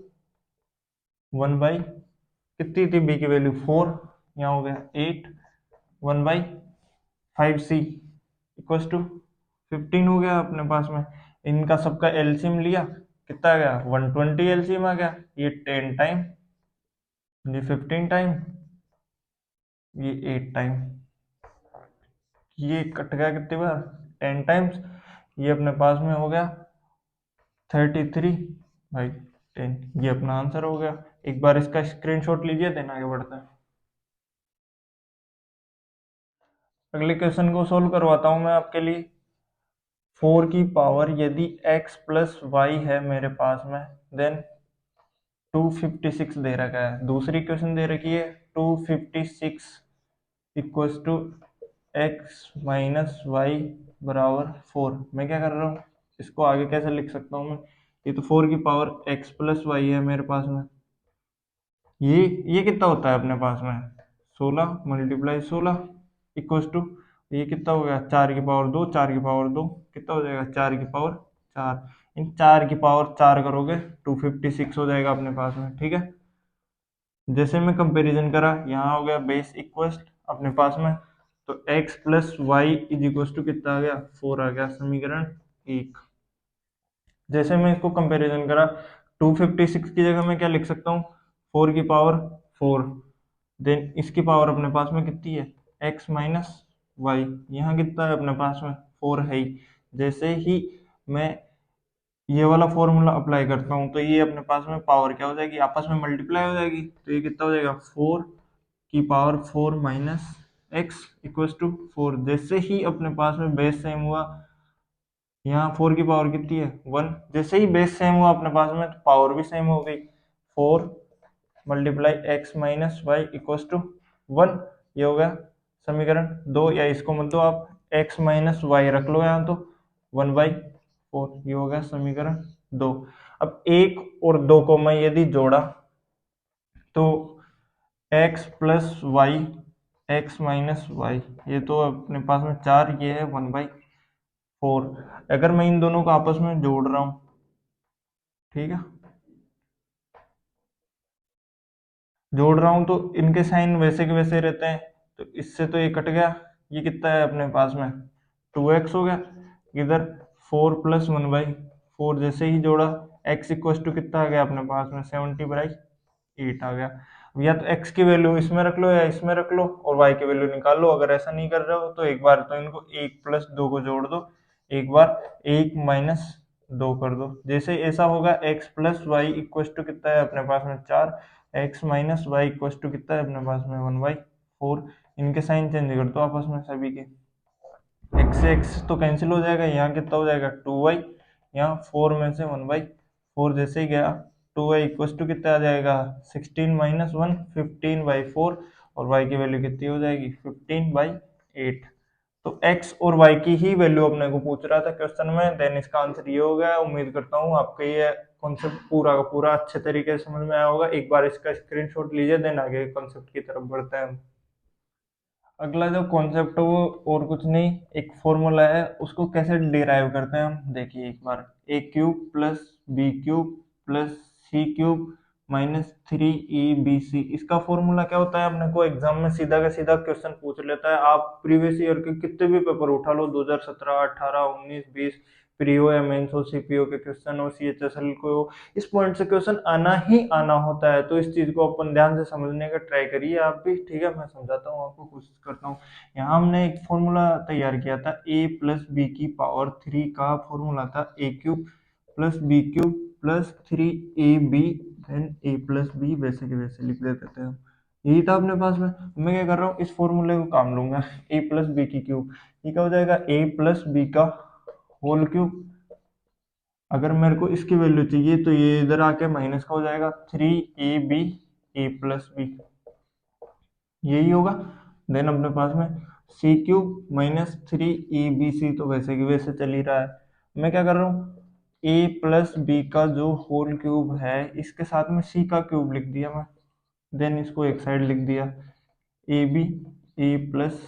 1 बाई कितनी थी बी की वैल्यू 4, यहाँ हो गया 8, 1/5 सी इक्वल टू 15 हो गया अपने पास में। इनका सबका एलसीएम लिया, कितना आ गया, 120 एलसीएम आ गया। ये 10 टाइम, ये 15 टाइम, ये 8 टाइम, ये कट गया कितनी बार, 10 टाइम्स। ये अपने पास में हो गया 33/10। ये अपना आंसर हो गया। एक बार इसका स्क्रीनशॉट लीजिए, देन आगे बढ़ते हैं। अगले क्वेश्चन को सोल्व करवाता हूं मैं आपके लिए। 4 की पावर यदि x प्लस वाई है मेरे पास में, देन 256 दे रखा है। दूसरी क्वेश्चन दे रखी है 256 equals to x minus y बराबर 4। मैं क्या कर रहा हूँ, इसको आगे कैसे लिख सकता हूँ मैं, ये तो 4 की पावर x प्लस वाई है मेरे पास में। ये कितना होता है अपने पास में, 16 मल्टीप्लाई 16 इक्वल्स टू, ये कितना हो गया, 4 की पावर 2, 4 की पावर 2 कितना हो जाएगा, 4 की पावर 4। इन 4 की पावर 4 करोगे 256 हो जाएगा अपने पास में, ठीक है। जैसे मैं कंपैरिजन करा, यहाँ हो गया बेस इक्वल्स अपने पास में, तो x plus y is equals to कितना आ गया, 4 आ गया, समीकरण 1। जैसे मैं इसको कंपैरिजन करा, 256 की जगह मैं क्या लिख सकता हूँ, 4 की पावर 4, देन इसकी पावर अपने पास में कितनी है, x माइनस वाई। यहाँ कितना है अपने पास में, 4 है ही। जैसे ही मैं ये वाला फॉर्मूला अप्लाई करता हूँ, तो ये अपने पास में पावर क्या हो जाएगी, आपस में मल्टीप्लाई हो जाएगी। तो ये कितना हो जाएगा, 4 की power 4 minus x equals to 4। जैसे ही अपने पास में बेस सेम हुआ, यहाँ 4 की पावर कितनी है, 1। जैसे ही बेस सेम हुआ अपने पास में, तो पावर भी सेम हो गई। 4 multiply x minus y equals to 1। ये हो गया समीकरण 2, या इसको मत दो आप, एक्स माइनस वाई रख लो यहाँ, तो 1/4। ये हो गया समीकरण 2। अब 1 और 2 को मैं यदि जोड़ा, तो x plus y, x minus y, ये तो अपने पास में 4, ये है 1/4। अगर मैं इन दोनों को आपस में जोड़ रहा हूँ, ठीक है, जोड़ रहा हूँ, तो इनके साइन वैसे के वैसे रहते हैं, तो इससे तो ये कट गया। ये कितना है अपने पास में, 2x हो गया। इधर 4 प्लस 1/4, जैसे ही जोड़ा, x इक्वल टू कितना आ गया अपने पास में, 70/8 आ गया। अब या तो x की वैल्यू इसमें रख लो या इसमें रख लो, और y की वैल्यू निकाल लो। अगर ऐसा नहीं कर रहे हो, तो एक बार तो इनको 1 प्लस 2 को जोड़ दो, एक बार 1 माइनस 2 कर दो। जैसे ऐसा होगा, x plus y equal to कितना है अपने पास में, 4। X minus y equal to कितना है अपने पास में, 1/4। इनके साइन चेंज कर दो आपस में सभी के, एक्स से एक्स तो कैंसिल हो जाएगा, यहाँ कितना हो जाएगा, 2y। यहाँ 4 में से 1/4 जैसे ही गया, 2y इक्वल टू कितना आ जाएगा, 16 माइनस 1, 15/4। और y की वैल्यू कितनी हो जाएगी, 15/8। तो x और y की ही वैल्यू अपने को पूछ रहा था क्वेश्चन में, देन इसका आंसर ये हो गया। उम्मीद करता हूँ आपको ये कॉन्सेप्ट पूरा का पूरा अच्छे तरीके से समझ में आया होगा। एक बार इसका स्क्रीनशॉट लीजिए, देन आगे कॉन्सेप्ट की तरफ बढ़ते हैं हम। अगला जो कॉन्सेप्ट है वो और कुछ नहीं, एक फॉर्मूला है, उसको कैसे डिराइव करते हैं हम देखिए एक बार। A cube plus B cube plus C cube minus 3ab इसका फॉर्मूला क्या होता है, अपने को एग्जाम में सीधा का सीधा क्वेश्चन पूछ लेता है। आप प्रीवियस ईयर के कितने भी पेपर उठा लो, 2017, 18, 19, 20, प्री हो या मेंस हो, सीपीओ के क्वेश्चन हो, सीएचएसएल को हो, इस पॉइंट से क्वेश्चन आना ही आना होता है। तो इस चीज को अपन ध्यान से समझने का ट्राई करिए आप भी, ठीक है। मैं समझाता हूँ आपको, कोशिश करता हूँ। यहाँ हमने एक फॉर्मूला तैयार किया था, a प्लस बी की पावर 3 का फॉर्मूला था, A cube plus B cube plus 3ab then a plus B, वैसे के वैसे लिख देते थे हम। यही था अपने पास में। मैं क्या कर रहा हूँ, इस फॉर्मूले को काम लूंगा, a प्लस बी की क्यूब। ये क्या हो जाएगा, a प्लस बी का होल क्यूब। अगर मेरे को इसकी वैल्यू चाहिए तो ये इधर आके माइनस का हो जाएगा, 3ab a प्लस बी, यही होगा। देन अपने पास में सी क्यूब माइनस 3ab c, तो वैसे की वैसे चल ही रहा है। मैं क्या कर रहा हूँ, a प्लस बी का जो होल क्यूब है इसके साथ में c का क्यूब लिख दिया मैं। देन इसको एक साइड लिख दिया, A B a plus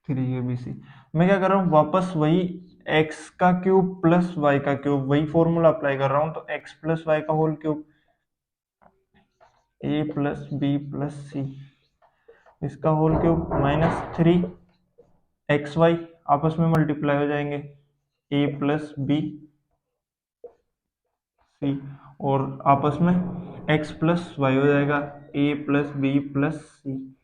3abc। मैं क्या कर रहा हूँ, वापस वही x का क्यूब प्लस y का क्यूब, वही फॉर्मूला अप्लाई कर रहा हूँ। तो x प्लस वाई का whole cube, a plus B plus C, इसका होल क्यूब माइनस 3xy, आपस में मल्टीप्लाई हो जाएंगे, a प्लस बी सी, और आपस में x प्लस वाई हो जाएगा, a प्लस बी प्लस सी।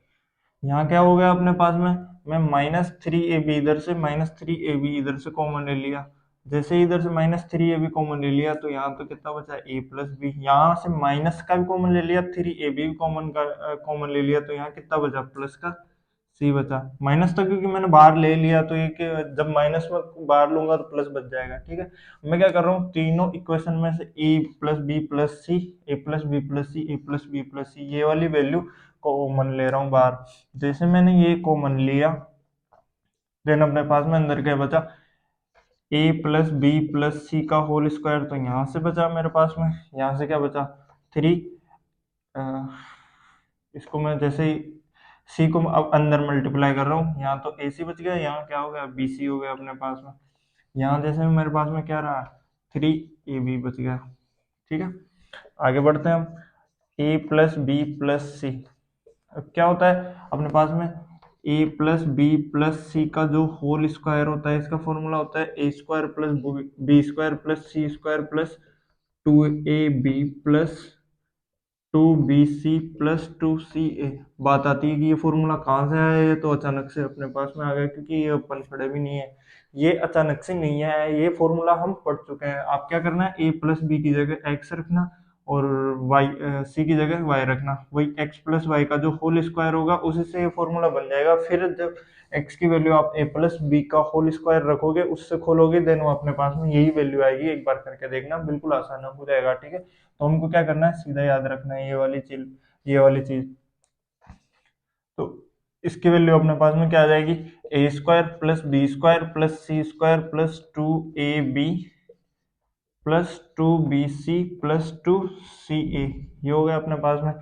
यहाँ क्या हो गया अपने पास में, मैं माइनस 3ab इधर से, माइनस 3ab इधर से कॉमन ले लिया। जैसे ही इधर से माइनस 3ab कॉमन ले लिया तो यहाँ तो कितना बचा, a प्लस बी। यहाँ से माइनस का भी कॉमन ले लिया, 3ab भी कॉमन ले लिया, तो यहाँ कितना बचा, प्लस का सी बचा। माइनस तो क्योंकि मैंने बाहर ले लिया, तो ये कि जब माइनस में बाहर लूंगा तो प्लस बच जाएगा, ठीक है। मैं क्या कर रहा हूँ, तीनों इक्वेशन में से ए प्लस बी प्लस सी, ए प्लस बी प्लस सी, ए प्लस बी प्लस सी, ये वाली वैल्यू कॉमन ले रहा हूँ बाहर। जैसे मैंने ये कॉमन लिया, देन अपने पास में अंदर क्या बचा, ए प्लस बी प्लस सी का होल स्क्वायर, तो यहाँ से बचा मेरे पास में, यहाँ से क्या बचा, 3। इसको मैं जैसे ही सी को अब अंदर मल्टीप्लाई कर रहा हूँ, यहाँ तो ए सी बच गया, यहाँ क्या हो गया, बी सी हो गया अपने पास में। यहाँ जैसे मेरे पास में क्या रहा, 3ab बच गया, ठीक है। आगे बढ़ते हैं हम, ए प्लस बी प्लस सी। अब क्या होता है अपने पास में, ए प्लस बी प्लस सी का जो होल स्क्वायर होता है, इसका फॉर्मूला होता है ए square plus B square plus सी square plus 2ab plus 2bc plus 2ca। बात आती है कि ये फॉर्मूला कहाँ से आया, ये तो अचानक से अपने पास में आ गया, क्योंकि ये अपन पढ़े भी नहीं है। ये अचानक से नहीं है, ये फॉर्मूला हम पढ़ चुके हैं। आप क्या करना है, ए प्लस बी की जगह एक्स रखना, और वाई सी की जगह वाई रखना। वही एक्स प्लस वाई का जो होल स्क्वायर होगा उसी से ये फॉर्मूला बन जाएगा। फिर जब एक्स की वैल्यू आप ए प्लस बी का होल स्क्वायर रखोगे, उससे खोलोगे, देन वो अपने पास में यही वैल्यू आएगी। एक बार करके देखना, बिल्कुल आसान हो जाएगा, ठीक है। तो हमको क्या करना है, सीधा याद रखना है ये वाली चीज, ये वाली चीज। तो इसकी वैल्यू अपने पास में क्या आ जाएगी, A square plus B square plus C square plus 2ab plus 2bc plus 2ca, ये हो गया अपने पास में।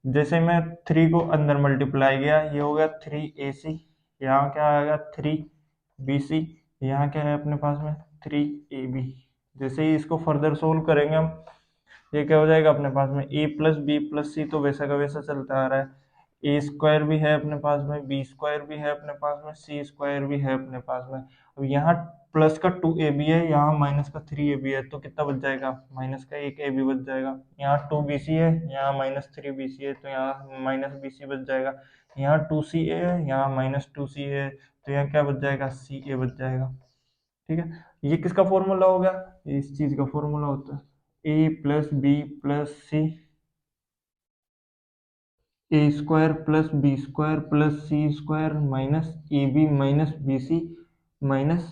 जैसे मैं 3 को अंदर मल्टीप्लाई किया, ये हो गया 3ac, यहाँ क्या आएगा 3bc, यहाँ क्या है अपने पास में 3ab। जैसे ही इसको फर्दर सोल्व करेंगे हम, ये क्या हो जाएगा अपने पास में, ए प्लस बी प्लस सी, तो वैसा का वैसा चलता आ रहा है। ए स्क्वायर भी है अपने पास में, बी स्क्वायर भी है अपने पास में, सी स्क्वायर भी है अपने पास में। अब यहाँ प्लस का 2ab है, यहाँ माइनस का 3ab है, तो कितना बच जाएगा, माइनस का 1ab बच जाएगा। यहाँ 2bc है, यहाँ माइनस 3bc है, तो यहाँ माइनस bc बच जाएगा। यहाँ 2ca है, यहाँ माइनस 2ca है, तो यहाँ क्या बच जाएगा, ca बच जाएगा, ठीक है। ये किसका फॉर्मूला हो गया, इस चीज का फॉर्मूला होता है ए plus B plus C, A square plus B square plus C square minus A B minus B C minus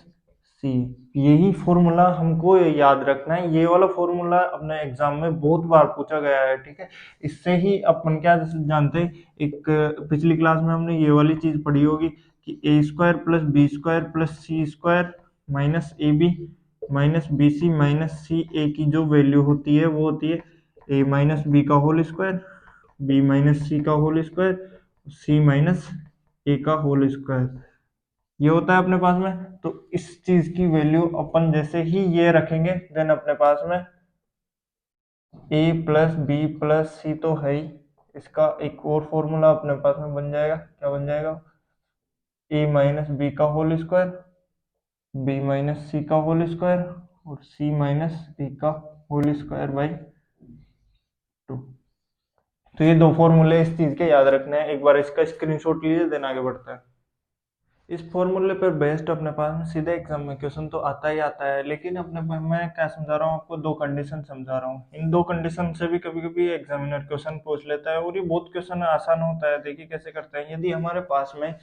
C. यही फॉर्मूला हमको याद रखना है। ये वाला फॉर्मूला अपने एग्जाम में बहुत बार पूछा गया है, ठीक है। इससे ही अपन क्या जानते हैं, एक पिछली क्लास में हमने ये वाली चीज पढ़ी होगी कि A square plus B square plus C square minus A B minus B C minus C A की जो वैल्यू होती है वो होती है ए माइनस बी का whole square, B minus C का whole square, C minus A का होल स्क्वायर, ये होता है अपने पास में। तो इस चीज की वैल्यू अपन जैसे ही ये रखेंगे, देन अपने पास में ए प्लस बी प्लस सी तो है ही, इसका एक और फॉर्मूला अपने पास में बन जाएगा, क्या बन जाएगा, ए माइनस बी का whole square, B minus C का होल स्क्वायर, और सी माइनस ए का होल स्क्वायर बाई 2। तो ये दो फॉर्मूले इस चीज के याद रखने हैं। एक बार इसका स्क्रीनशॉट लीजिए, देन आगे बढ़ते हैं। इस फॉर्मूले पर बेस्ड अपने पास में सीधे एग्जाम में क्वेश्चन तो आता ही आता है, लेकिन मैं क्या समझा रहा हूँ आपको, दो कंडीशन समझा रहा हूँ। इन दो कंडीशन से भी कभी कभी एग्जामिनर क्वेश्चन पूछ लेता है, और ये बहुत क्वेश्चन आसान होता है। देखिए कैसे करते हैं। यदि हमारे पास में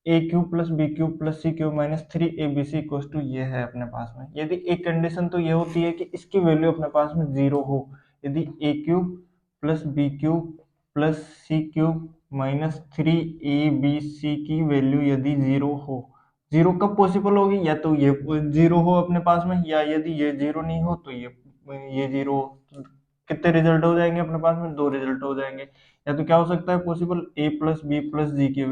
A cube plus B cube plus C cube minus three A B C equal to ये है अपने पास में, यदि एक कंडीशन तो ये होती है कि इसकी वैल्यू अपने पास में जीरो हो। यदि A cube plus B cube plus C cube minus three A B C की वैल्यू यदि जीरो हो। जीरो कब पॉसिबल होगी, या तो ये जीरो हो अपने पास में, या यदि ये जीरो नहीं हो तो ये जीरो हो। कितने रिजल्ट हो जाएंगे अपने पास में, दो रिजल्ट हो जाएंगे। या तो क्या हो सकता है पॉसिबल, ए प्लस बी प्लस जी की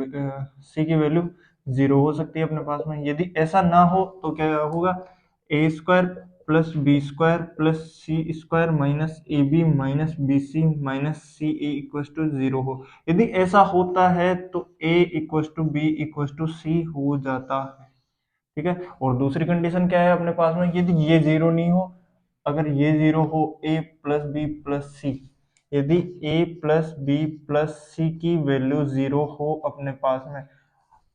सी की वैल्यू जीरो हो सकती है अपने पास में। यदि ऐसा ना हो तो क्या होगा, a square plus B square plus C square minus A B minus B C minus C a equal to zero हो। यदि ऐसा होता है तो a equal to b equal to c हो जाता है। ठीक है। और दूसरी कंडीशन क्या है अपने पास में, यदि ये जीरो नहीं हो, अगर ये जीरो हो, ए प्लस बी प्लस सी, यदि ए प्लस बी प्लस सी की वैल्यू जीरो हो अपने पास में,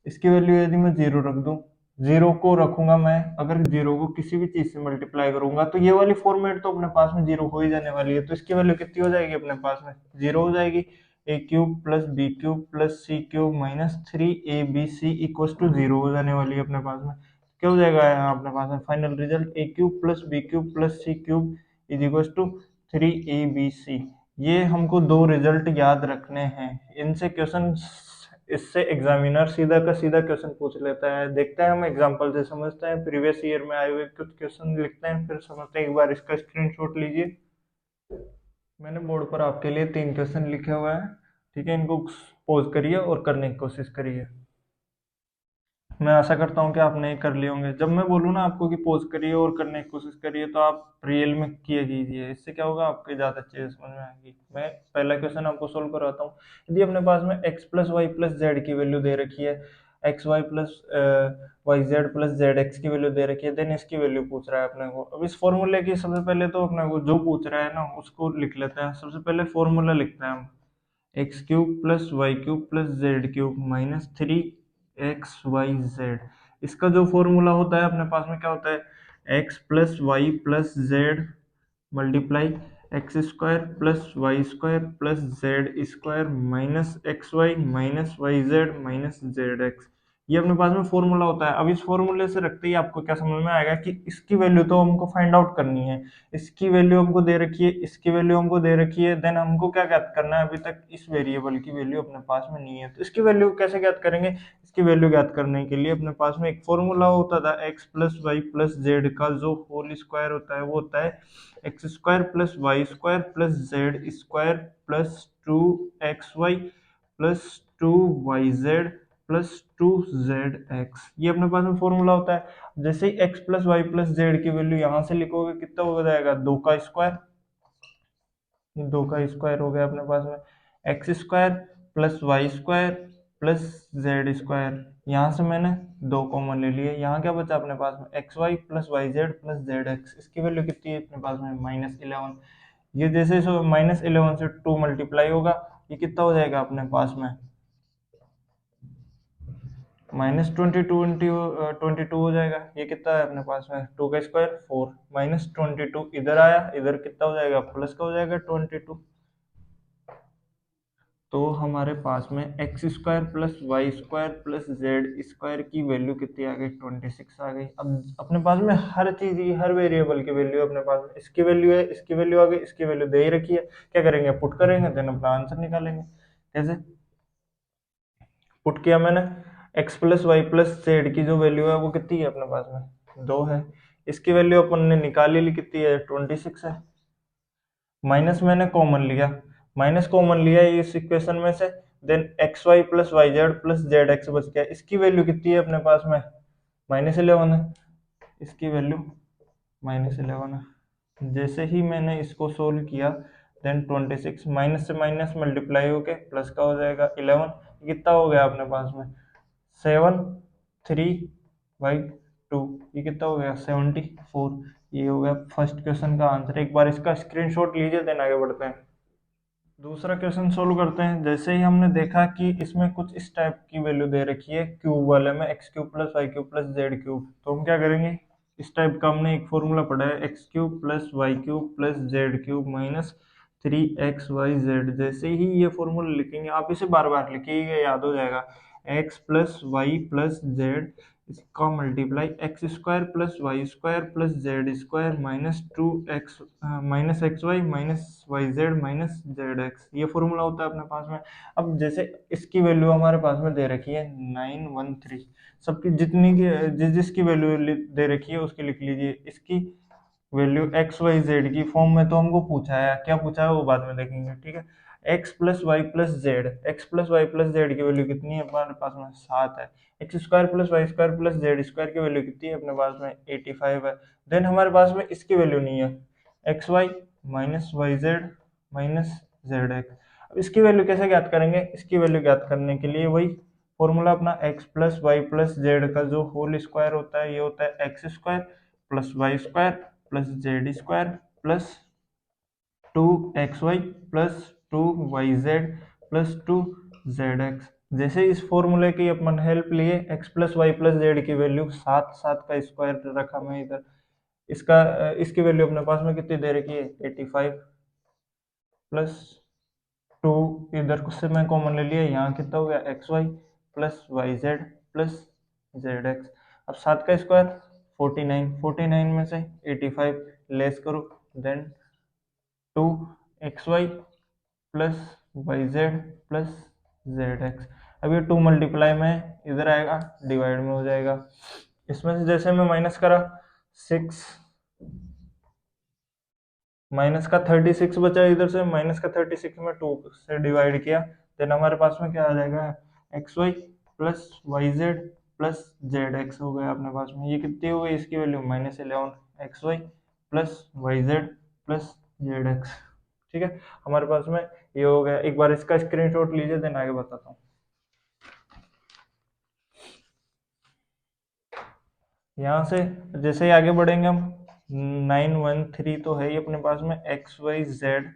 इसकी वैल्यू यदि मैं जीरो रख दूं, जीरो को रखूंगा मैं, अगर जीरो को किसी भी चीज से मल्टीप्लाई करूंगा तो ये वाली फॉर्मेट तो अपने पास में जीरो हो ही जाने वाली है। तो इसकी वैल्यू कितनी हो जाएगी अपने पास में, जीरो हो जाएगी। A cube plus B cube plus C cube minus three A B C equal to zero हो जाने वाली है अपने पास में। क्या हो जाएगा यहाँ अपने पास में final result, a cube plus B cube plus C cube is equal to three A B c. ये हमको दो रिजल्ट याद रखने हैं। इनसे क्वेश्चन, इससे एग्जामिनर सीधा का सीधा क्वेश्चन पूछ लेता है। देखते हैं हम एग्जांपल से समझते हैं, प्रीवियस ईयर में आए हुए कुछ क्वेश्चन लिखते हैं, फिर समझते हैं। एक बार इसका स्क्रीनशॉट लीजिए। मैंने बोर्ड पर आपके लिए तीन क्वेश्चन लिखे हुए हैं। ठीक है, इनको पॉज करिए और करने की कोशिश करिए। मैं आशा करता हूँ कि आपने कर लिए होंगे। जब मैं बोलूँ ना आपको कि पॉज करिए और करने की कोशिश करिए, तो आप रियल में किए कीजिए। इससे क्या होगा, आपके ज़्यादा चीज़ें समझ में आएंगी। मैं पहला क्वेश्चन आपको सोल्व करवाता हूँ। यदि अपने पास में x plus y plus z की वैल्यू दे रखी है, x y plus y z plus z x की वैल्यू दे रखी है, देन इसकी वैल्यू पूछ रहा है अपने को। अब इस फॉर्मूले की सबसे पहले तो अपने को जो पूछ रहा है ना उसको लिख लेते हैं। सबसे पहले फॉर्मूला लिखते हैं हम, x cube plus y cube plus z cube minus three x y z. इसका जो फॉर्मूला होता है अपने पास में क्या होता है, x plus y plus z multiply x square plus y square plus z square minus x y minus y z minus z x. ये अपने पास में फॉर्मूला होता है। अब इस फॉर्मूले से रखते ही आपको क्या समझ में आएगा कि इसकी वैल्यू तो हमको फाइंड आउट करनी है। इसकी वैल्यू हमको दे रखी है, इसकी वैल्यू हमको दे रखी है, देन हमको क्या ज्ञात करना है, अभी तक इस वेरिएबल की वैल्यू अपने पास में नहीं है, तो इसकी वैल्यू कैसे ज्ञात करेंगे। इसकी वैल्यू ज्ञात करने के लिए अपने पास में एक फॉर्मूला होता था, x plus y plus z का जो होल स्क्वायर होता है वो होता है x square plus y square plus z square plus two x y plus two y z plus two z x. ये अपने पास में फॉर्मूला होता है। जैसे ही x plus y plus z की वैल्यू यहां से लिखोगे, कितना हो जाएगा, दो का स्क्वायर। ये दो का स्क्वायर हो गया अपने पास में, x square plus y square plus z square. यहाँ से मैंने दो कॉमन ले लिए, यहाँ क्या बचा अपने पास में, x y plus y z plus z x. इसकी वैल्यू कितनी है अपने पास में, माइनस 11। ये जैसे माइनस 11 से टू मल्टीप्लाई होगा, ये कितना हो जाएगा अपने पास में, माइनस 22 हो जाएगा। ये कितना है अपने पास में, टू का स्क्वायर फोर माइनस 22 इधर आया, इधर कितना हो जाएगा, प्लस का हो जाएगा 22। तो हमारे पास में x square plus y square plus z square की वैल्यू कितनी आ गई, 26 आ गई। अब अपने पास में हर चीज की, हर वेरिएबल की वैल्यू अपने पास में, इसकी वैल्यू है, इसकी वैल्यू आ गई, इसकी वैल्यू दे ही रखी है। क्या करेंगे, पुट करेंगे, देन अपना आंसर निकालेंगे। कैसे पुट किया मैंने, x plus y plus z की जो वैल्यू है वो कितनी है अपने पास में, दो है। इसकी वैल्यू अपन ने निकाली ली, कितनी है, 26 है। माइनस मैंने कॉमन लिया, माइनस कॉमन लिया इस इक्वेशन में से, then x y plus y z plus z x बच गया। इसकी वैल्यू कितनी है अपने पास में, -11 है। इसकी वैल्यू -11 है। जैसे ही मैंने इसको सोल्व किया, देन 26 माइनस से माइनस मल्टीप्लाई होके प्लस का हो जाएगा 11। कितना हो गया अपने पास में, 7/3/2। ये कितना हो गया, 74। ये हो गया फर्स्ट क्वेश्चन का आंसर। एक बार इसका स्क्रीनशॉट लीजिए, देन आगे बढ़ते हैं। दूसरा क्वेश्चन सोल्व करते हैं। जैसे ही हमने देखा कि इसमें कुछ इस टाइप की वैल्यू दे रखी है क्यूब वाले में, x cube plus y cube plus z cube, तो हम क्या करेंगे, इस टाइप का हमने एक फॉर्मूला पढ़ा है, x cube plus y cube plus z cube minus 3xyz। जैसे ही ये फॉर्मूला लिखेंगे, आप इसे बार बार लिखिएगा, याद हो जाएगा, x plus y plus z इसका multiply x square plus y square plus z square minus 2x minus x y minus y z minus z x, ये फॉर्मूला होता है अपने पास में। अब जैसे इसकी वैल्यू हमारे पास में दे रखी है 913, सबकी जितनी की जिसकी वैल्यू दे रखी है उसकी लिख लीजिए। इसकी वैल्यू एक्स वाई जेड की फॉर्म में तो हमको पूछा है, क्या पूछा है वो बाद में देखेंगे, ठीक है। X plus y plus z, x plus y plus z की वैल्यू कितनी है हमारे पास में, 7 है। X square plus y square plus z square की वैल्यू कितनी है अपने पास में, 85 है। देन हमारे पास में इसकी वैल्यू नहीं है, x y minus y z minus z x. अब इसकी वैल्यू कैसे ज्ञात करेंगे, इसकी वैल्यू ज्ञात करने के लिए वही फॉर्मूला अपना, x plus y plus z का जो होल स्क्वायर होता है, ये होता है x square plus y square plus z square plus 2xy plus 2yz plus 2zx। जैसे इस फॉर्मूले की अपन हेल्प लिए, x plus y plus z की वैल्यू 7, 7 का स्क्वायर रखा मैं इधर, इसका इसकी वैल्यू अपने पास में कितनी दे रखी है, 85 प्लस 2, इधर से मैं कॉमन ले लिया, यहाँ कितना हो गया, x y plus y z plus z x. अब 7 का स्क्वायर 49, 49 में से 85 लेस करो, then 2xy plus y z plus z x. अब ये 2 मल्टीप्लाई में इधर आएगा, डिवाइड में हो जाएगा। इसमें से जैसे मैं माइनस करा, 6 माइनस का 36 बचा, इधर से माइनस का 36 में 2 से डिवाइड किया, देन हमारे पास में क्या आ जाएगा, x y plus y z plus z x हो गया अपने पास में। ये कितनी हो गई इसकी value, -11 x y plus y z plus z x, ठीक है। हमारे पास में ये हो गया। एक बार इसका स्क्रीनशॉट लीजिए, देन आगे बताता हूँ। यहाँ से जैसे ही आगे बढ़ेंगे हम, 913 तो है ही अपने पास में, एक्स वाई जेड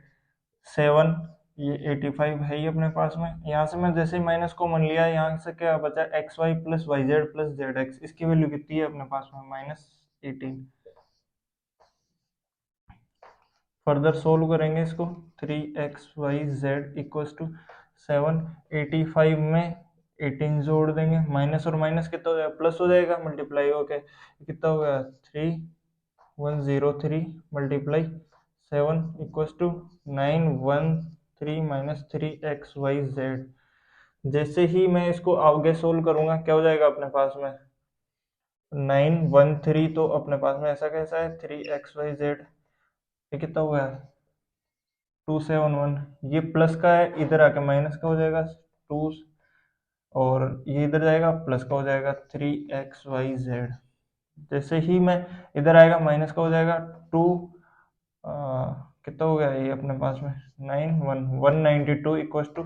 7, ये 85 है ही अपने पास में। यहाँ से मैं जैसे ही माइनस कॉमन लिया, यहाँ से क्या बचा, x y plus y z plus z x, इसकी वैल्यू कितनी है अपने पास में, -18। फर्दर सोल्व करेंगे इसको, 3xyz इक्वल्स टू 7, 85 में 18 जोड़ देंगे, माइनस और माइनस कितना हो जाएगा, प्लस हो जाएगा, मल्टीप्लाई होके कितना हो गया, 3103 multiply 7 equals to 913 minus 3xyz। जैसे ही मैं इसको आगे सोल्व करूंगा, क्या हो जाएगा अपने पास में, 913 तो अपने पास में ऐसा कैसा है, 3xyz, ये कितना हो गया, 271, ये प्लस का है, इधर आके माइनस का हो जाएगा 2, और ये इधर जाएगा प्लस का हो जाएगा 3xyz। जैसे ही मैं इधर आएगा माइनस का हो जाएगा 2, कितना हो गया ये अपने पास में, 192 इक्वल टू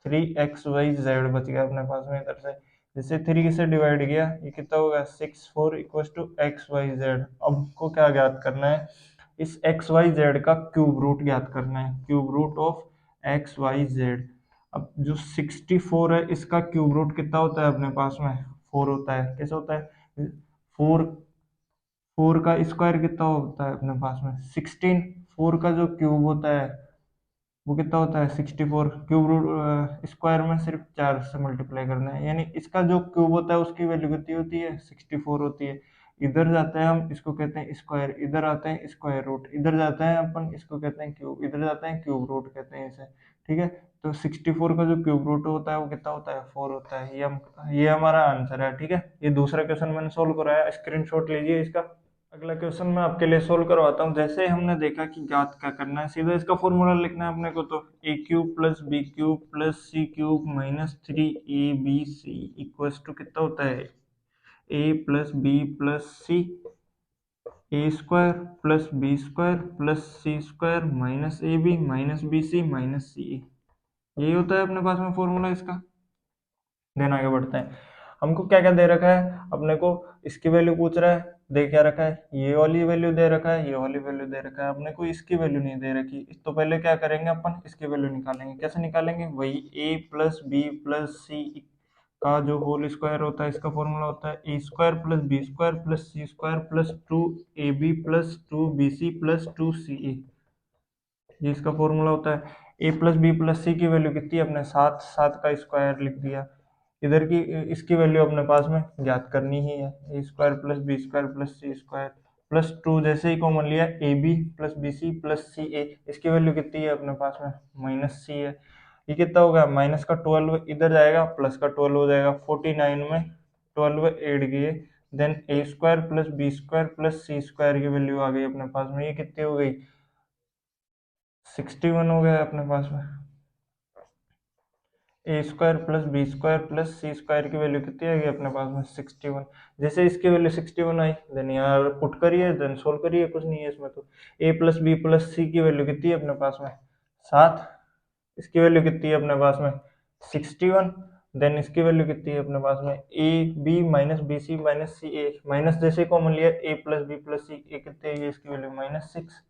3xyz बच गया अपने पास में इधर से। जैसे 3 से डिवाइड किया, ये कितना हो गया, 64 इक्वल टू xyz। अब को क्या ज्ञात करना है, इस एक्स वाई जेड का क्यूब रूट ज्ञात करना है, cube root of x y z. अब जो 64 है, इसका क्यूब रूट कितना होता है अपने पास में, 4 होता है। कैसे होता है, 4, 4 का स्क्वायर कितना होता है अपने पास में, 16, 4 का जो क्यूब होता है वो कितना होता है, 64। क्यूब रूट स्क्वायर में सिर्फ 4 से मल्टीप्लाई करना है, यानी इसका जो क्यूब होता है उसकी वैल्यू कितनी होती है, 64 होती है। इधर जाते हैं हम, इसको कहते हैं स्क्वायर, इधर आते हैं स्क्वायर रूट, इधर जाते हैं अपन, इसको कहते हैं क्यूब, इधर जाते हैं क्यूब रूट कहते हैं इसे, ठीक है। तो 64 का जो क्यूब रूट होता है वो कितना होता है, 4 होता है। ये हमारा आंसर है, ठीक है। ये दूसरा क्वेश्चन मैंने सोल्व कराया, स्क्रीनशॉट लीजिए इसका। अगला क्वेश्चन मैं आपके लिए सोल्व करवाता हूँ। जैसे हमने देखा कि ज्ञात क्या करना है, सीधा इसका फॉर्मूला लिखना है अपने को, तो a cube plus B cube plus C cube minus 3ab equals to कितना होता है, ए plus B plus C, A square plus B square plus C square minus A B minus B C minus C a, यही होता है अपने पास में formula इसका। देन आगे बढ़ते हैं, हमको क्या क्या दे रखा है अपने को, इसकी वैल्यू पूछ रहा है, दे क्या रखा है, ये वाली वैल्यू दे रखा है, ये वाली वैल्यू दे रखा है, अपने को इसकी वैल्यू नहीं दे रखी। तो पहले क्या करेंगे, अपन इसकी वैल्यू निकालेंगे। कैसे निकालेंगे, वही ए प्लस बी प्लस सी का जो होल स्क्वायर होता है, इसका फॉर्मूला होता है ए square plus B square plus सी square plus 2ab plus 2bc plus 2ca। ये इसका फॉर्मूला होता है। ए प्लस बी प्लस सी की वैल्यू कितनी है अपने, 7, 7 का स्क्वायर लिख दिया। इधर की इसकी वैल्यू अपने पास में ज्ञात करनी ही है, ए square plus B square plus सी स्क्वायर प्लस 2, जैसे ही कॉमन लिया a B plus B C plus C a, इसकी वैल्यू कितनी है अपने पास में, माइनस सी है। ये कितना होगा, माइनस का 12 इधर जाएगा, प्लस का 12 हो जाएगा, 49 में 12 ऐड किए, then a square plus B square plus C square की वैल्यू आ गई अपने पास में। ये कितनी हो गई, 61 हो गया अपने पास में। A square plus B square plus C square की वैल्यू कितनी आएगी अपने पास में, 61। जैसे इसकी वैल्यू 61 आई, देन यहाँ पुट करिए, देन सोल्व करिए, कुछ नहीं है इसमें तो। A plus B plus c की वैल्यू कितनी है अपने पास में, 7। इसकी वैल्यू कितनी है अपने पास में, 61। देन इसकी वैल्यू कितनी है अपने पास में, a B minus B C minus C a, माइनस जैसे कॉमन लिया a plus B plus C a, कितनी है इसकी वैल्यू, -6।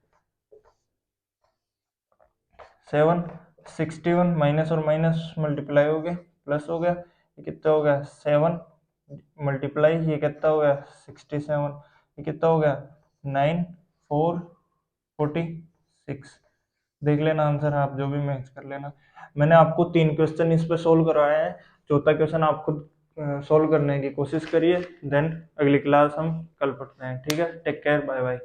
7, 61 माइनस और माइनस मल्टीप्लाई हो गया, प्लस हो गया, ये कितना हो गया 7 मल्टीप्लाई, ये कितना हो गया 67, ये कितना हो गया 9 4 46। देख लेना आंसर, आप जो भी मैच कर लेना। मैंने आपको 3 क्वेश्चन इस पे सोल्व करवाए हैं, चौथा क्वेश्चन आप खुद सोल्व करने की कोशिश करिए। देन अगली क्लास हम कल पढ़ते हैं, ठीक है। Take care, bye bye.